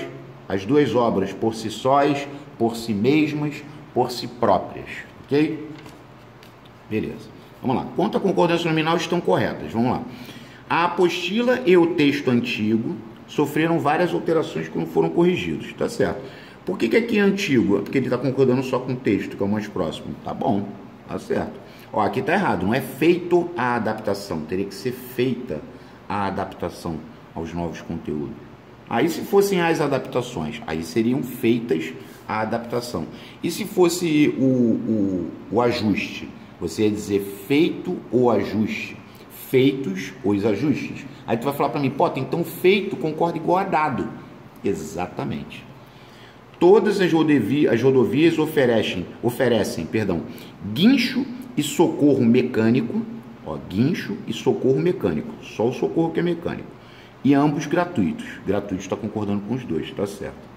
as duas obras por si sós, por si mesmas, por si próprias, ok? Beleza. Vamos lá. Quanto à concordância nominal, estão corretas. Vamos lá. A apostila e o texto antigo sofreram várias alterações quando foram corrigidos, tá certo? Por que aqui é antigo? Porque ele está concordando só com o texto, que é o mais próximo. Tá bom, tá certo. Ó, aqui tá errado, não é feito a adaptação, teria que ser feita a adaptação aos novos conteúdos. Aí se fossem as adaptações, aí seriam feitas a adaptação. E se fosse o ajuste, você ia dizer feito o ajuste, feitos os ajustes. Aí tu vai falar para mim, pô, então feito concorda igual a dado. Exatamente. Todas as rodovias oferecem, guincho e socorro mecânico, ó, guincho e socorro mecânico, só o socorro que é mecânico, e ambos gratuitos. Gratuito está concordando com os dois, tá certo.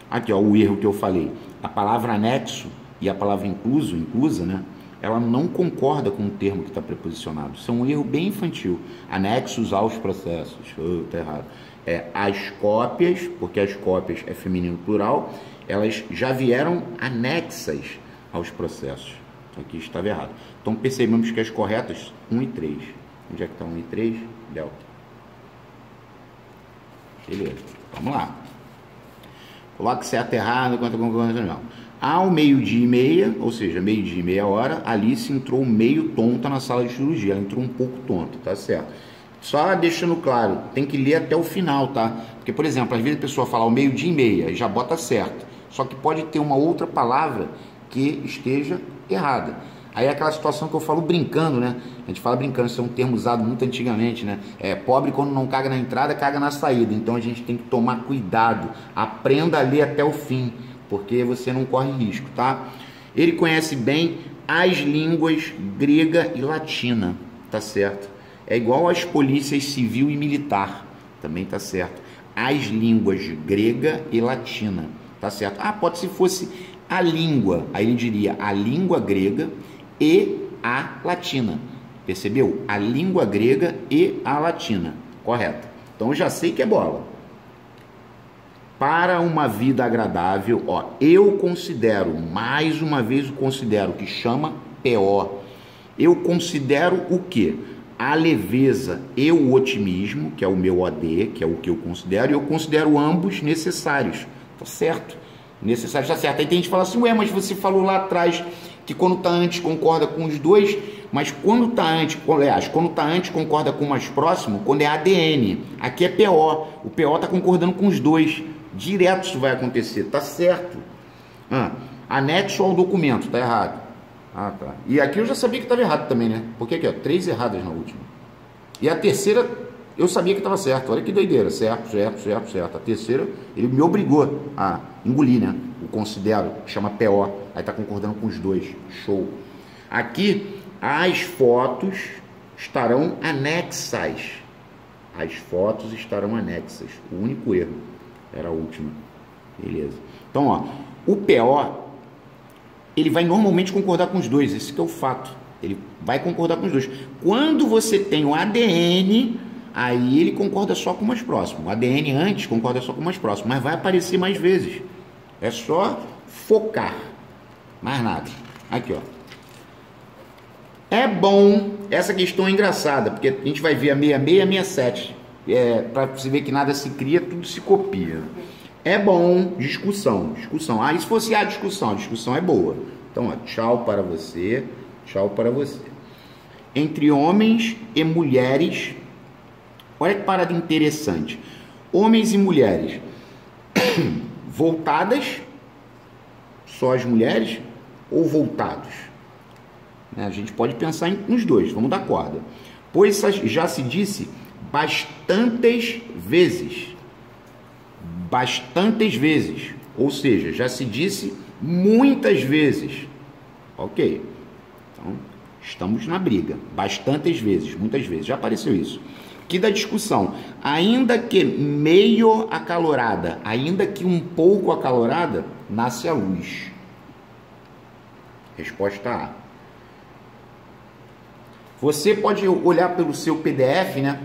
Aqui, ó, o erro que eu falei, a palavra anexo e a palavra inclusa, né? Ela não concorda com o termo que está preposicionado. Isso é um erro bem infantil. Anexos aos processos. Tá errado. As cópias, porque as cópias é feminino plural, elas já vieram anexas aos processos. Então aqui estava errado. Então percebemos que as corretas 1 e 3. Onde é que está 1 e 3? Delta. Beleza. Vamos lá. Coloque certo e errado quanto a concordância não. Ao meio-dia e meia, ou seja, meio-dia e meia hora, Alice entrou meio tonta na sala de cirurgia. Ela entrou um pouco tonta, tá certo? Só deixando claro, tem que ler até o final, tá? Porque, por exemplo, às vezes a pessoa fala ao meio-dia e meia e já bota certo. Só que pode ter uma outra palavra que esteja errada. Aí é aquela situação que eu falo brincando, né? A gente fala brincando, isso é um termo usado muito antigamente, né? Pobre quando não caga na entrada, caga na saída. Então a gente tem que tomar cuidado. Aprenda a ler até o fim, porque você não corre risco, tá? Ele conhece bem as línguas grega e latina, tá certo? É igual às polícias civil e militar, também tá certo. As línguas grega e latina, tá certo. Ah, pode se fosse a língua, aí ele diria a língua grega e a latina, percebeu? A língua grega e a latina, correto. Então eu já sei que é bola. Para uma vida agradável, ó, eu considero, mais uma vez eu considero, que chama PO. Eu considero o quê? A leveza e o otimismo, que é o meu OD, que é o que eu considero, e eu considero ambos necessários. Tá certo? Necessário, tá certo. Aí tem gente que fala assim, ué, mas você falou lá atrás que quando tá antes concorda com os dois, mas quando tá antes, aliás, quando tá antes concorda com o mais próximo, quando é ADN. Aqui é PO. O PO tá concordando com os dois. Direto isso vai acontecer, tá certo. Anexo ao documento, tá errado. Ah, tá. E aqui eu já sabia que estava errado também, né? Porque aqui, ó, 3 erradas na última. E a terceira, eu sabia que estava certo. Olha que doideira. Certo, certo, certo, certo. A terceira, ele me obrigou a engolir, né? O considero, chama PO. Aí tá concordando com os dois. Show. Aqui, as fotos estarão anexas. As fotos estarão anexas. O único erro era a última. Beleza. Então, ó, o PO... ele vai normalmente concordar com os dois, esse que é o fato. Ele vai concordar com os dois. Quando você tem o ADN, aí ele concorda só com o mais próximo. O ADN antes concorda só com o mais próximo, mas vai aparecer mais vezes. É só focar. Mais nada. Aqui, ó. É bom, essa questão é engraçada, porque a gente vai ver a 66 e a 67. Para você ver que nada se cria, tudo se copia. É bom, discussão. Ah, e se fosse a discussão é boa. Então, ó, tchau para você, tchau para você. Entre homens e mulheres, olha que parada interessante. Homens e mulheres voltadas, só as mulheres, ou voltados? A gente pode pensar nos dois, vamos dar corda. Pois já se disse bastantes vezes, ou seja, já se disse muitas vezes. Ok, então estamos na briga, bastantes vezes, muitas vezes, já apareceu isso. Que da discussão, ainda que meio acalorada, ainda que um pouco acalorada, nasce a luz. Resposta A. Você pode olhar pelo seu PDF, né?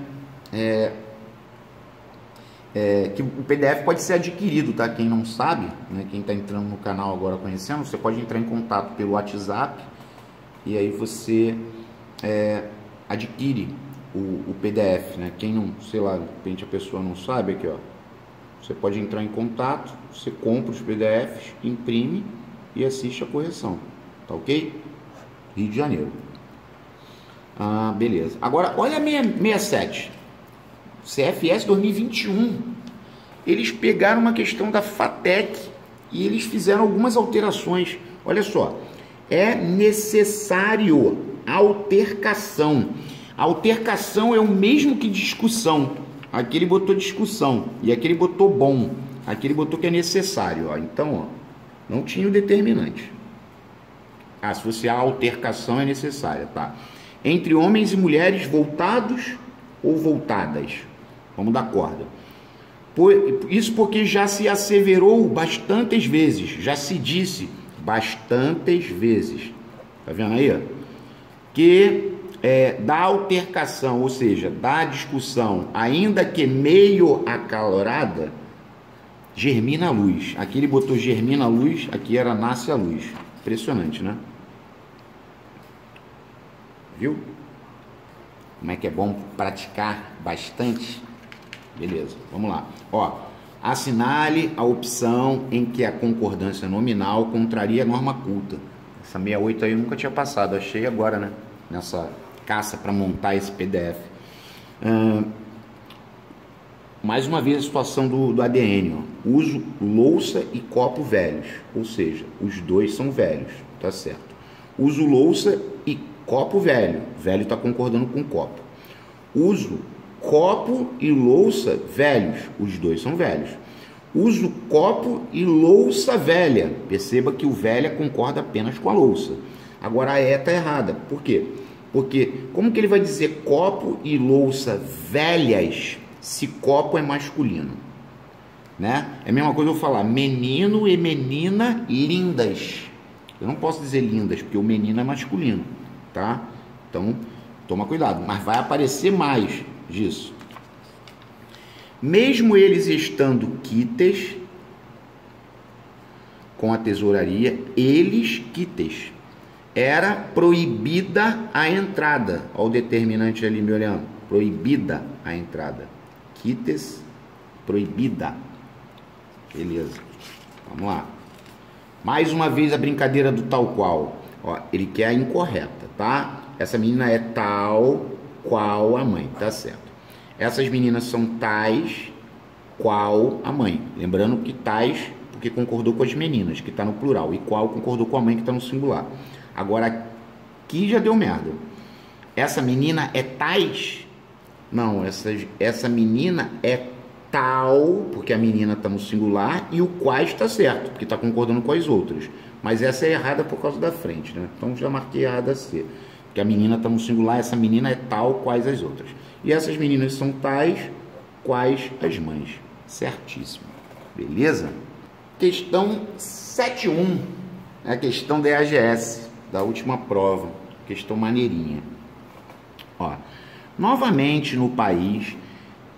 Que o PDF pode ser adquirido, tá? Quem não sabe, né? Quem está entrando no canal agora conhecendo, você pode entrar em contato pelo WhatsApp e aí você adquire o PDF, né? Quem não, sei lá, de repente a pessoa não sabe, aqui, ó. Você pode entrar em contato, você compra os PDFs, imprime e assiste a correção, tá ok? Rio de Janeiro. Ah, beleza. Agora, olha a 67. CFS 2021. Eles pegaram uma questão da FATEC e eles fizeram algumas alterações. Olha só. É necessário altercação. Altercação é o mesmo que discussão. Aqui ele botou discussão e aqui ele botou bom. Aqui ele botou que é necessário. Ó. Então, ó, não tinha o determinante. Ah, se fosse a altercação é necessária, tá? Entre homens e mulheres voltados ou voltadas. Vamos dar corda. Isso porque já se asseverou bastantes vezes. Já se disse bastantes vezes. Tá vendo aí? Ó? Que da altercação, ou seja, da discussão, ainda que meio acalorada, germina a luz. Aqui ele botou germina a luz, aqui era nasce a luz. Impressionante, né? Viu? Como é que é bom praticar bastante? Beleza, vamos lá. Ó, assinale a opção em que a concordância nominal contraria a norma culta. Essa 68 aí eu nunca tinha passado, achei agora, né? Nessa caça para montar esse PDF. Mais uma vez a situação do ADN. Ó. Uso louça e copo velhos, ou seja, os dois são velhos, tá certo. Uso louça e copo velho, velho está concordando com copo. Uso copo e louça velhos, os dois são velhos. Uso copo e louça velha, perceba que o velha concorda apenas com a louça. Agora a E está errada, por quê? Porque como que ele vai dizer copo e louça velhas se copo é masculino? Né? É a mesma coisa eu falar menino e menina lindas. Eu não posso dizer lindas, porque o menino é masculino, tá? Então, toma cuidado. Mas vai aparecer mais disso. Mesmo eles estando quites com a tesouraria, eles quites, era proibida a entrada. Olha o determinante ali me olhando. Proibida a entrada. Quites, proibida. Beleza. Vamos lá. Mais uma vez a brincadeira do tal qual. Ó, ele quer a incorreta, tá? Essa menina é tal qual a mãe, tá certo. Essas meninas são tais qual a mãe. Lembrando que tais, porque concordou com as meninas, que está no plural. E qual concordou com a mãe, que está no singular. Agora, aqui já deu merda. Essa menina é tais? Não, essa menina é tal, porque a menina está no singular, e o quais está certo, porque está concordando com as outras. Mas essa é errada por causa da frente, né? Então já marquei errada C. Porque a menina está no singular, essa menina é tal, quais as outras. E essas meninas são tais, quais as mães. Certíssimo. Beleza? Questão 7.1. É a questão da EAGS, da última prova. Questão maneirinha. Ó, novamente no país,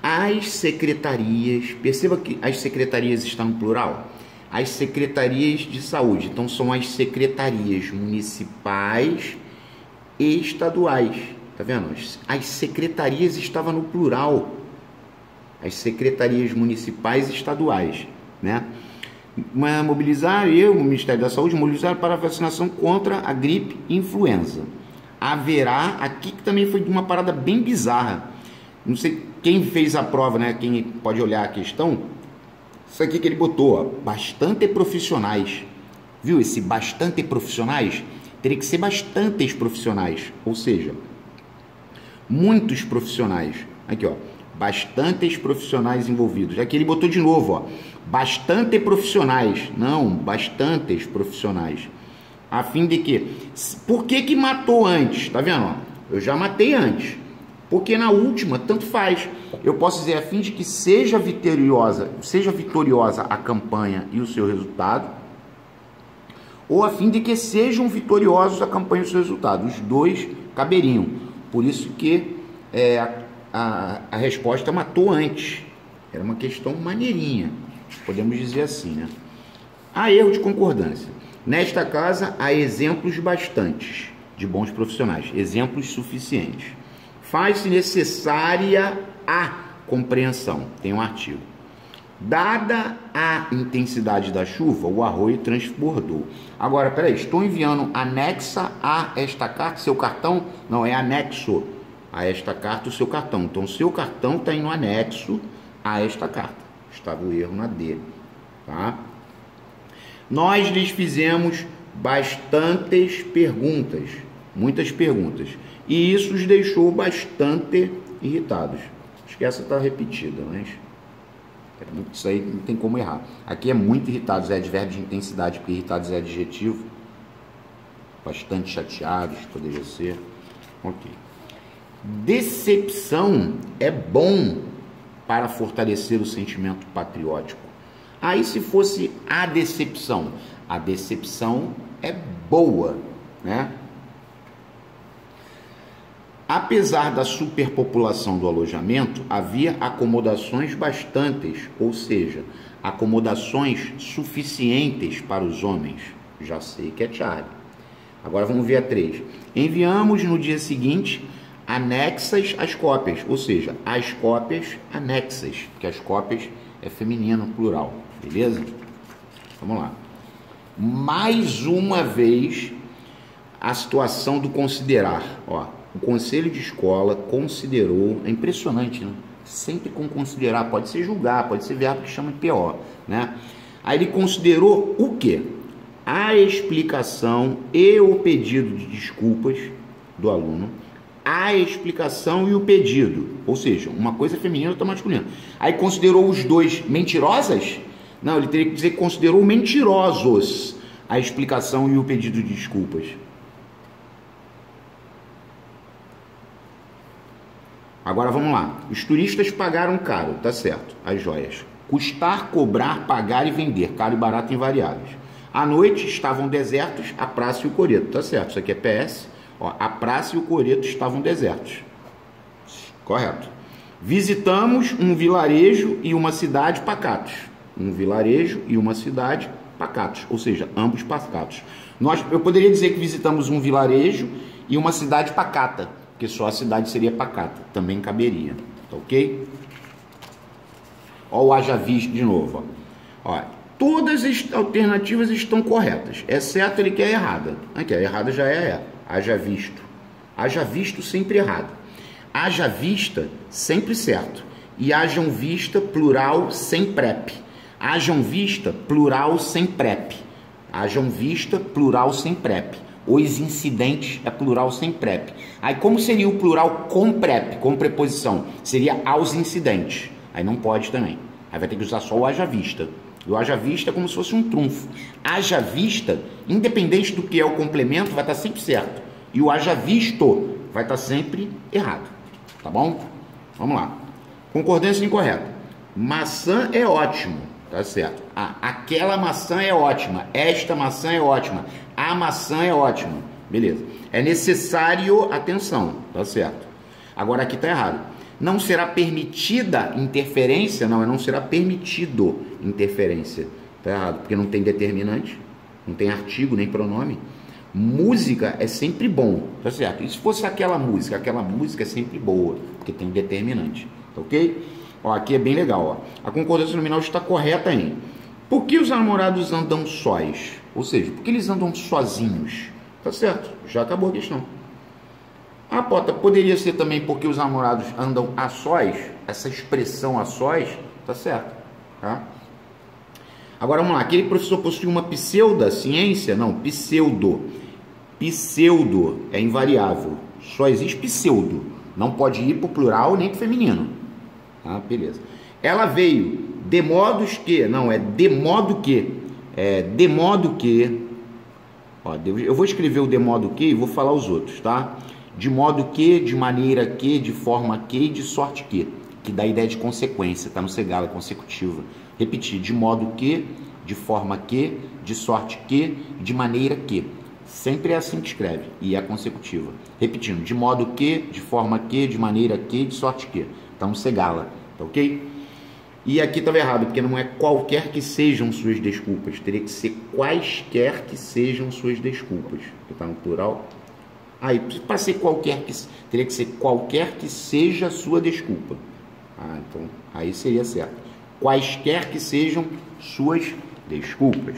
as secretarias, perceba que as secretarias estão no plural, as secretarias de saúde, então são as secretarias municipais e estaduais, tá vendo? As secretarias estavam no plural, as secretarias municipais e estaduais, né? Mobilizar, o Ministério da Saúde, mobilizar para a vacinação contra a gripe influenza. Haverá, aqui que também foi uma parada bem bizarra, não sei quem fez a prova, né? Quem pode olhar a questão, isso aqui que ele botou, ó, bastante profissionais, viu? Esse bastante profissionais teria que ser bastantes profissionais, ou seja, muitos profissionais. Aqui, ó, bastantes profissionais envolvidos. Aqui ele botou de novo, ó, bastante profissionais, não, bastantes profissionais. A fim de que, por que matou antes? Tá vendo? Ó? Eu já matei antes, porque na última tanto faz. Eu posso dizer a fim de que seja vitoriosa a campanha e o seu resultado, ou a fim de que sejam vitoriosos a campanha e o seu resultado. Os dois caberiam. Por isso que a resposta matou antes. Era uma questão maneirinha, podemos dizer assim, né? Há erro de concordância. Nesta casa há exemplos bastantes de bons profissionais, exemplos suficientes. Faz-se necessária a compreensão. Tem um artigo. Dada a intensidade da chuva, o arroio transbordou. Agora, peraí, estou enviando anexa a esta carta, seu cartão? Não, é anexo a esta carta o seu cartão. Então, o seu cartão está indo anexo a esta carta. Estava o erro na D, tá? Nós lhes fizemos bastantes perguntas, muitas perguntas, e isso os deixou bastante irritados. Acho que essa está repetida, mas isso aí não tem como errar. Aqui é muito irritados, é advérbio de intensidade, porque irritados é adjetivo. Bastante chateados, poderia ser. Ok. Decepção é bom para fortalecer o sentimento patriótico. Aí se fosse a decepção é boa, né? Apesar da superpopulação do alojamento, havia acomodações bastantes, ou seja, acomodações suficientes para os homens. Já sei que é Charlie. Agora vamos ver a 3. Enviamos no dia seguinte anexas às cópias, ou seja, as cópias anexas, porque as cópias é feminino, plural, beleza? Vamos lá. Mais uma vez, a situação do considerar, ó. O conselho de escola considerou, é impressionante, né? Sempre com considerar, pode ser julgar, pode ser verbo que chama de PO, né? Aí ele considerou o quê? A explicação e o pedido de desculpas do aluno, a explicação e o pedido, ou seja, uma coisa feminina e outra masculina. Aí considerou os dois mentirosas? Não, ele teria que dizer que considerou mentirosos a explicação e o pedido de desculpas. Agora vamos lá. Os turistas pagaram caro, tá certo, as joias. Custar, cobrar, pagar e vender, caro e barato invariáveis. À noite estavam desertos a praça e o coreto, tá certo, isso aqui é PS. Ó, a praça e o coreto estavam desertos. Correto. Visitamos um vilarejo e uma cidade pacatos. Um vilarejo e uma cidade pacatos, ou seja, ambos pacatos. Eu poderia dizer que visitamos um vilarejo e uma cidade pacata, porque só a cidade seria pacata, também caberia, tá ok? Ó, o haja visto de novo, ó. Todas as alternativas estão corretas, exceto ele que é errada. Aqui, a errada já é haja visto. Haja visto sempre errado. Haja vista sempre certo. E hajam vista plural sem prep. Hajam vista plural sem prep. Hajam vista plural sem prep. Os incidentes é plural sem prep. Aí como seria o plural com prep, com preposição? Seria aos incidentes. Aí não pode também. Aí vai ter que usar só o haja vista. E o haja vista é como se fosse um trunfo. Haja vista, independente do que é o complemento, vai estar sempre certo. E o haja visto vai estar sempre errado. Tá bom? Vamos lá. Concordância incorreta. Maçã é ótimo. Tá certo. Ah, aquela maçã é ótima. Esta maçã é ótima. A maçã é ótima. Beleza. É necessário atenção. Tá certo. Agora aqui tá errado. Não será permitida interferência? Não, não será permitido interferência. Tá errado, porque não tem determinante, não tem artigo nem pronome. Música é sempre bom, tá certo? E se fosse aquela música é sempre boa, porque tem determinante, tá ok? Ó, aqui é bem legal, ó. A concordância nominal está correta em: por que os namorados andam sós? Ou seja, por que eles andam sozinhos? Tá certo, já acabou a questão. Ah, Pota, poderia ser também porque os namorados andam a sós? Essa expressão a sós, tá certo, tá? Agora vamos lá, aquele professor possui uma pseudo-ciência? Não, pseudo. Pseudo é invariável, só existe pseudo, não pode ir para o plural nem para o feminino. Ah, beleza. Ela veio de modos que, não, é de modo que, de modo que, ó, eu vou escrever o de modo que e vou falar os outros, tá? De modo que, de maneira que, de forma que e de sorte que dá a ideia de consequência, tá no Segala, consecutiva. Repetir, de modo que, de forma que, de sorte que, de maneira que. Sempre é assim que escreve, e é consecutiva. Repetindo, de modo que, de forma que, de maneira que, de sorte que. Tá no Segala, tá ok? E aqui estava errado, porque não é qualquer que sejam suas desculpas, teria que ser quaisquer que sejam suas desculpas, que tá no plural. Aí, para ser qualquer que, teria que ser qualquer que seja a sua desculpa. Ah, então, aí seria certo. Quaisquer que sejam suas desculpas.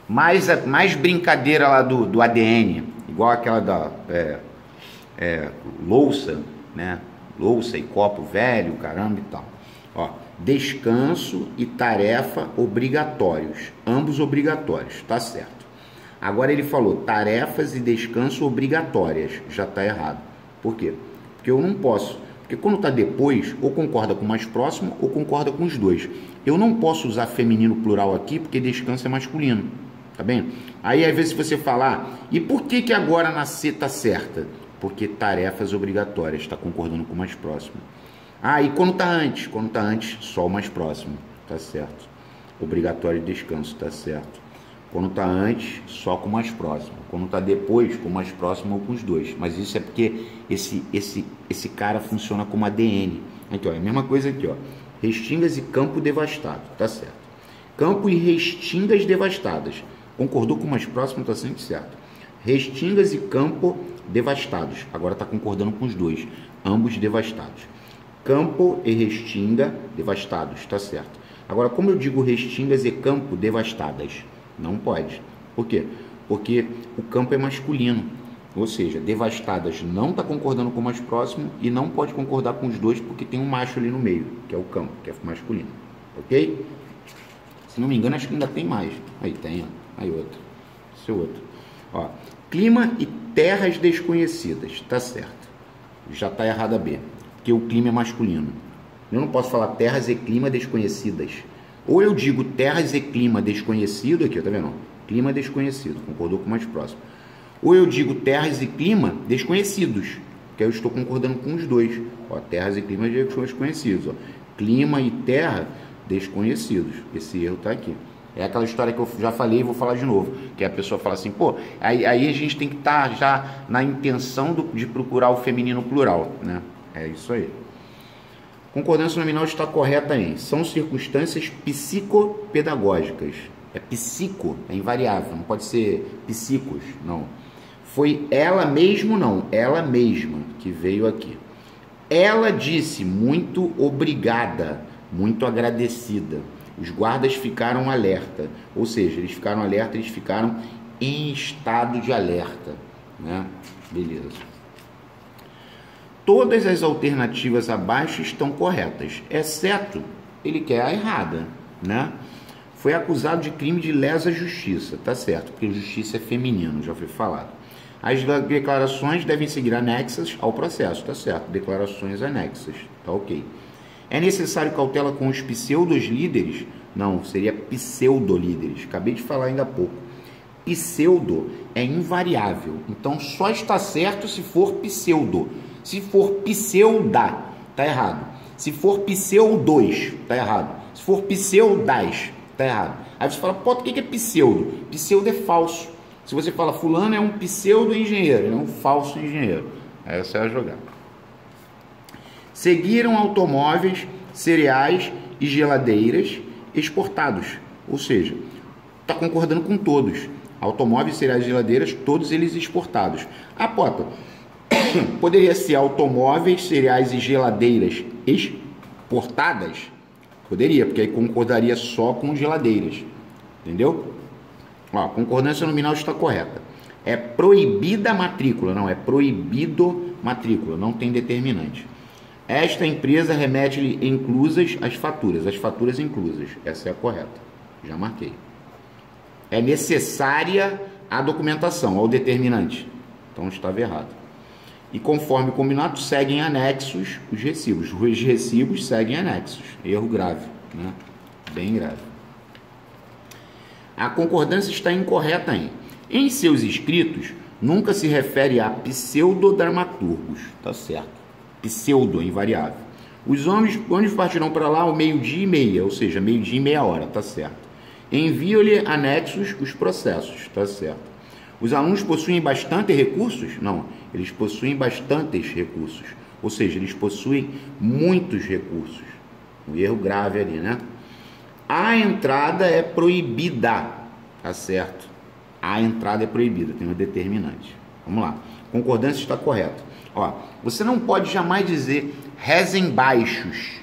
Mais brincadeira lá do ADN, igual aquela da louça, né? Louça e copo velho, caramba e tal. Ó, descanso e tarefa obrigatórios, ambos obrigatórios, tá certo. Agora ele falou tarefas e descanso obrigatórias, já tá errado. Por quê? Porque eu não posso, porque quando tá depois, ou concorda com o mais próximo ou concorda com os dois. Eu não posso usar feminino plural aqui porque descanso é masculino, tá bem? Aí às vezes você falar, e por que agora na C tá certa? Porque tarefas obrigatórias, está concordando com o mais próximo. Ah, e quando tá antes? Quando tá antes, só o mais próximo, tá certo. Obrigatório de descanso, tá certo. Quando tá antes, só com o mais próximo. Quando tá depois, com o mais próximo ou com os dois. Mas isso é porque esse cara funciona como ADN. Aqui, ó, é a mesma coisa aqui, ó. Restingas e campo devastado, tá certo. Campo e restingas devastadas. Concordou com o mais próximo, tá sempre certo. Restingas e campo devastados. Agora está concordando com os dois. Ambos devastados. Campo e restinga devastados. Está certo. Agora, como eu digo restingas e campo devastadas? Não pode. Por quê? Porque o campo é masculino. Ou seja, devastadas não está concordando com o mais próximo e não pode concordar com os dois porque tem um macho ali no meio, que é o campo, que é masculino. Ok? Se não me engano, acho que ainda tem mais. Aí tem, ó. Aí outro. Esse é outro. Ó. Clima e terras desconhecidas, tá certo. Já tá errado a B, porque o clima é masculino. Eu não posso falar terras e clima desconhecidas. Ou eu digo terras e clima desconhecido, aqui, tá vendo? Clima desconhecido, concordou com o mais próximo. Ou eu digo terras e clima desconhecidos, porque eu estou concordando com os dois. Ó, terras e climas desconhecidos. Ó. Clima e terra desconhecidos. Esse erro está aqui. É aquela história que eu já falei e vou falar de novo. Que a pessoa fala assim, pô, aí a gente tem que estar já na intenção de procurar o feminino plural, né? É isso aí. Concordância nominal está correta em são circunstâncias psicopedagógicas. É psico, é invariável, não pode ser psicos, não. Foi ela mesmo, não, ela mesma que veio aqui. Ela disse muito obrigada, muito agradecida. Os guardas ficaram alerta, ou seja, eles ficaram alerta, eles ficaram em estado de alerta, né? Beleza. Todas as alternativas abaixo estão corretas, exceto ele quer a errada, né? Foi acusado de crime de lesa justiça, tá certo, porque justiça é feminino, já foi falado. As declarações devem seguir anexas ao processo, tá certo, declarações anexas, tá ok. É necessário cautela com os pseudos-líderes? Não, seria pseudo-líderes, acabei de falar ainda há pouco. Pseudo é invariável, então só está certo se for pseudo. Se for pseuda, tá errado. Se for pseudos, tá errado. Se for pseudas, tá errado. Aí você fala, pô, o que é pseudo? Pseudo é falso. Se você fala, fulano é um pseudo-engenheiro, ele é um falso engenheiro. Essa é a jogada. Seguiram automóveis, cereais e geladeiras exportados. Ou seja, está concordando com todos. Automóveis, cereais e geladeiras, todos eles exportados. Ah, Pota, poderia ser automóveis, cereais e geladeiras exportadas? Poderia, porque aí concordaria só com geladeiras. Entendeu? Ó, concordância nominal está correta. É proibida a matrícula, não, é proibido matrícula, não tem determinante. Esta empresa remete-lhe inclusas as faturas inclusas. Essa é a correta. Já marquei. É necessária a documentação, ao determinante. Então estava errado. E conforme combinado, seguem anexos os recibos. Os recibos seguem anexos. Erro grave, né? Bem grave. A concordância está incorreta em seus escritos, nunca se refere a pseudodramaturgos. Tá certo. Pseudo, invariável. Os ônibus partirão para lá ao 12:30, ou seja, 12:30, tá certo. Envio-lhe anexos os processos, tá certo. Os alunos possuem bastante recursos? Não, eles possuem bastantes recursos, ou seja, eles possuem muitos recursos. Um erro grave ali, né? A entrada é proibida, tá certo. A entrada é proibida, tem um determinante. Vamos lá, concordância está correta. Ó, você não pode jamais dizer rezem baixos.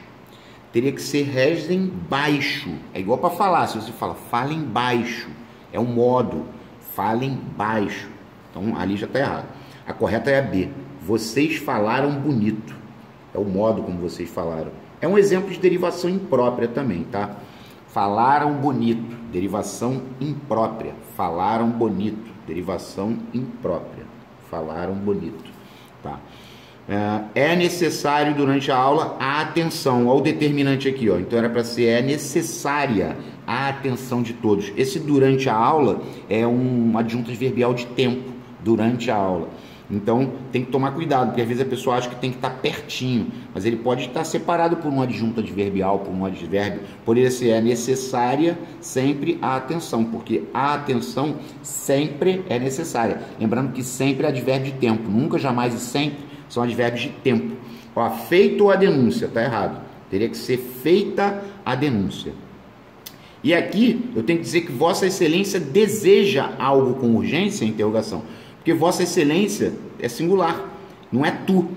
Teria que ser rezem baixo. É igual para falar. Se você fala falem baixo, é um modo. Falem baixo. Então ali já está errado. A correta é a B. Vocês falaram bonito. É o modo como vocês falaram. É um exemplo de derivação imprópria também, tá? Falaram bonito. Derivação imprópria. Falaram bonito. Derivação imprópria. Falaram bonito. Tá. É necessário durante a aula a atenção, olha o determinante aqui, ó. Então era para ser é necessária a atenção de todos. Esse durante a aula é uma adjunta adverbial de tempo, durante a aula. Então tem que tomar cuidado, porque às vezes a pessoa acha que tem que estar pertinho, mas ele pode estar separado por uma adjunta adverbial, por um advérbio. Poderia ser é necessária sempre a atenção, porque a atenção sempre é necessária. Lembrando que sempre é advérbio de tempo, nunca, jamais e sempre são advérbios de tempo. Ó, feito a denúncia, tá errado. Teria que ser feita a denúncia. E aqui eu tenho que dizer que Vossa Excelência deseja algo com urgência, interrogação. Porque Vossa Excelência é singular, não é tu.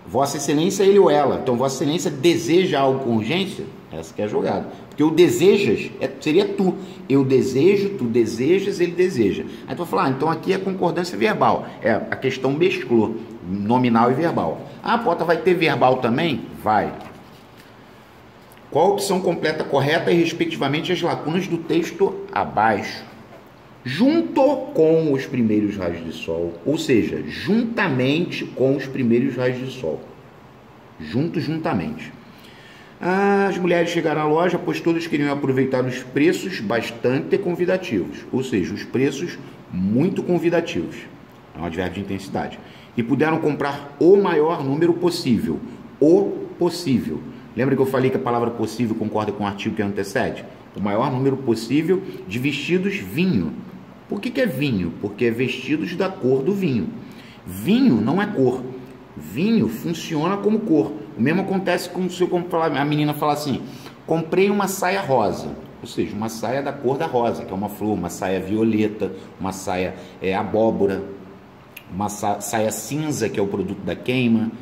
Vossa Excelência é ele ou ela. Então Vossa Excelência deseja algo com urgência? Essa que é a jogada. Porque o desejas seria tu. Eu desejo, tu desejas, ele deseja. Aí tu vai falar, então aqui é concordância verbal. É, a questão mesclou nominal e verbal. Ah, Pota, vai ter verbal também? Vai. Qual a opção completa correta e respectivamente as lacunas do texto abaixo? Junto com os primeiros raios de sol, ou seja, juntamente com os primeiros raios de sol. Juntamente. As mulheres chegaram à loja, pois todas queriam aproveitar os preços bastante convidativos, ou seja, os preços muito convidativos. É um advérbio de intensidade. e puderam comprar o maior número possível. O possível. Lembra que eu falei que a palavra possível concorda com o artigo que antecede? O maior número possível de vestidos vinho. Por que é vinho? Porque é vestidos da cor do vinho. Vinho não é cor. Vinho funciona como cor. O mesmo acontece com se a menina falar assim: comprei uma saia rosa. Ou seja, uma saia da cor da rosa, que é uma flor, uma saia violeta, uma saia abóbora, uma saia cinza, que é o produto da queima,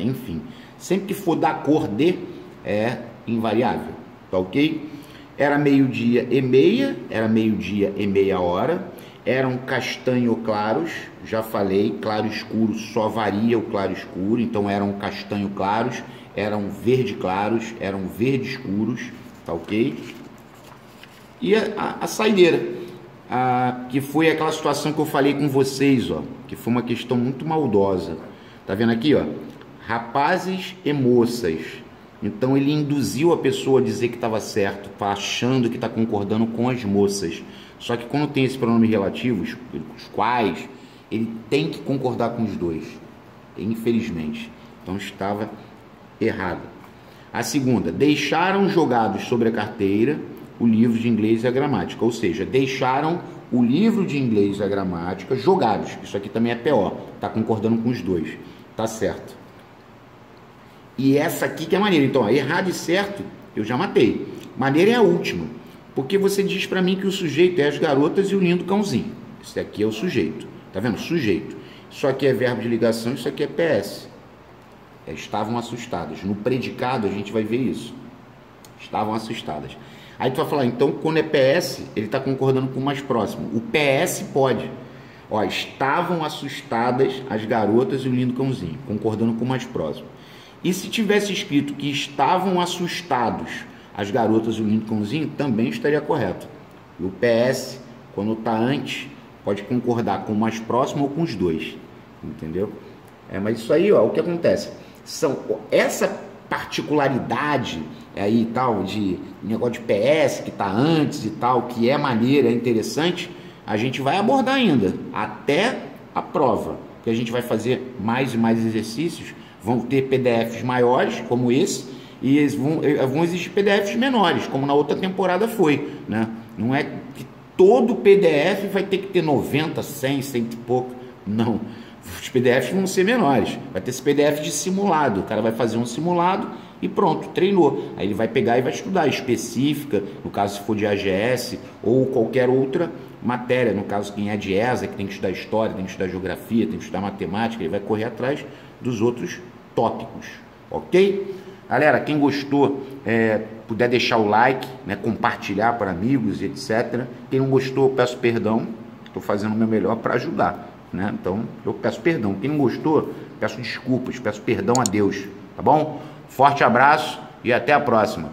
enfim. Sempre que for da cor de, é invariável, tá ok? Era meio-dia e meia, era meio-dia e meia hora, eram castanho claros, já falei, claro escuro só varia o claro escuro, então eram castanho claros, eram verde claros, eram verde escuros, tá ok? E a saideira, que foi aquela situação que eu falei com vocês, ó, que foi uma questão muito maldosa. Tá vendo aqui, ó? Rapazes e moças. Então ele induziu a pessoa a dizer que estava certo, achando que está concordando com as moças. Só que quando tem esse pronome relativo, os quais, ele tem que concordar com os dois. Infelizmente. Então estava errado. A segunda, deixaram jogados sobre a carteira o livro de inglês e a gramática. Ou seja, deixaram o livro de inglês e a gramática jogados. Isso aqui também é PO. Está concordando com os dois. Tá certo. E essa aqui que é maneira. Então, ó, errado e certo, eu já matei. Maneira é a última. Porque você diz para mim que o sujeito é as garotas e o lindo cãozinho. Esse aqui é o sujeito. Tá vendo? Sujeito. Isso aqui é verbo de ligação, isso aqui é PS. Estavam assustadas. No predicado a gente vai ver isso. Estavam assustadas. Aí tu vai falar, então quando é PS, ele está concordando com o mais próximo. O PS pode. Ó, estavam assustadas as garotas e o lindo cãozinho, concordando com o mais próximo. E se tivesse escrito que estavam assustados as garotas e o lindo cãozinho, também estaria correto. E o PS, quando está antes, pode concordar com o mais próximo ou com os dois. Entendeu? Mas isso aí, ó, o que acontece? Essa particularidade aí e tal, de negócio de PS que está antes e tal, que é maneira, é interessante, a gente vai abordar ainda, até a prova, que a gente vai fazer mais e mais exercícios, vão ter PDFs maiores, como esse, e eles vão existir PDFs menores, como na outra temporada foi, né? Não é que todo PDF vai ter que ter 90, 100, 100 e pouco, não. Os PDFs vão ser menores, vai ter esse PDF de simulado, o cara vai fazer um simulado e pronto, treinou. Aí ele vai pegar e vai estudar específica, no caso se for de AGS ou qualquer outra matéria, no caso quem é de ESA, que tem que estudar história, tem que estudar geografia, tem que estudar matemática, ele vai correr atrás dos outros tópicos, ok? Galera, quem gostou, puder deixar o like, né, compartilhar para amigos, etc. Quem não gostou, peço perdão, estou fazendo o meu melhor para ajudar. Né? Então eu peço perdão. Quem não gostou, peço desculpas, peço perdão a Deus, tá bom? Forte abraço e até a próxima.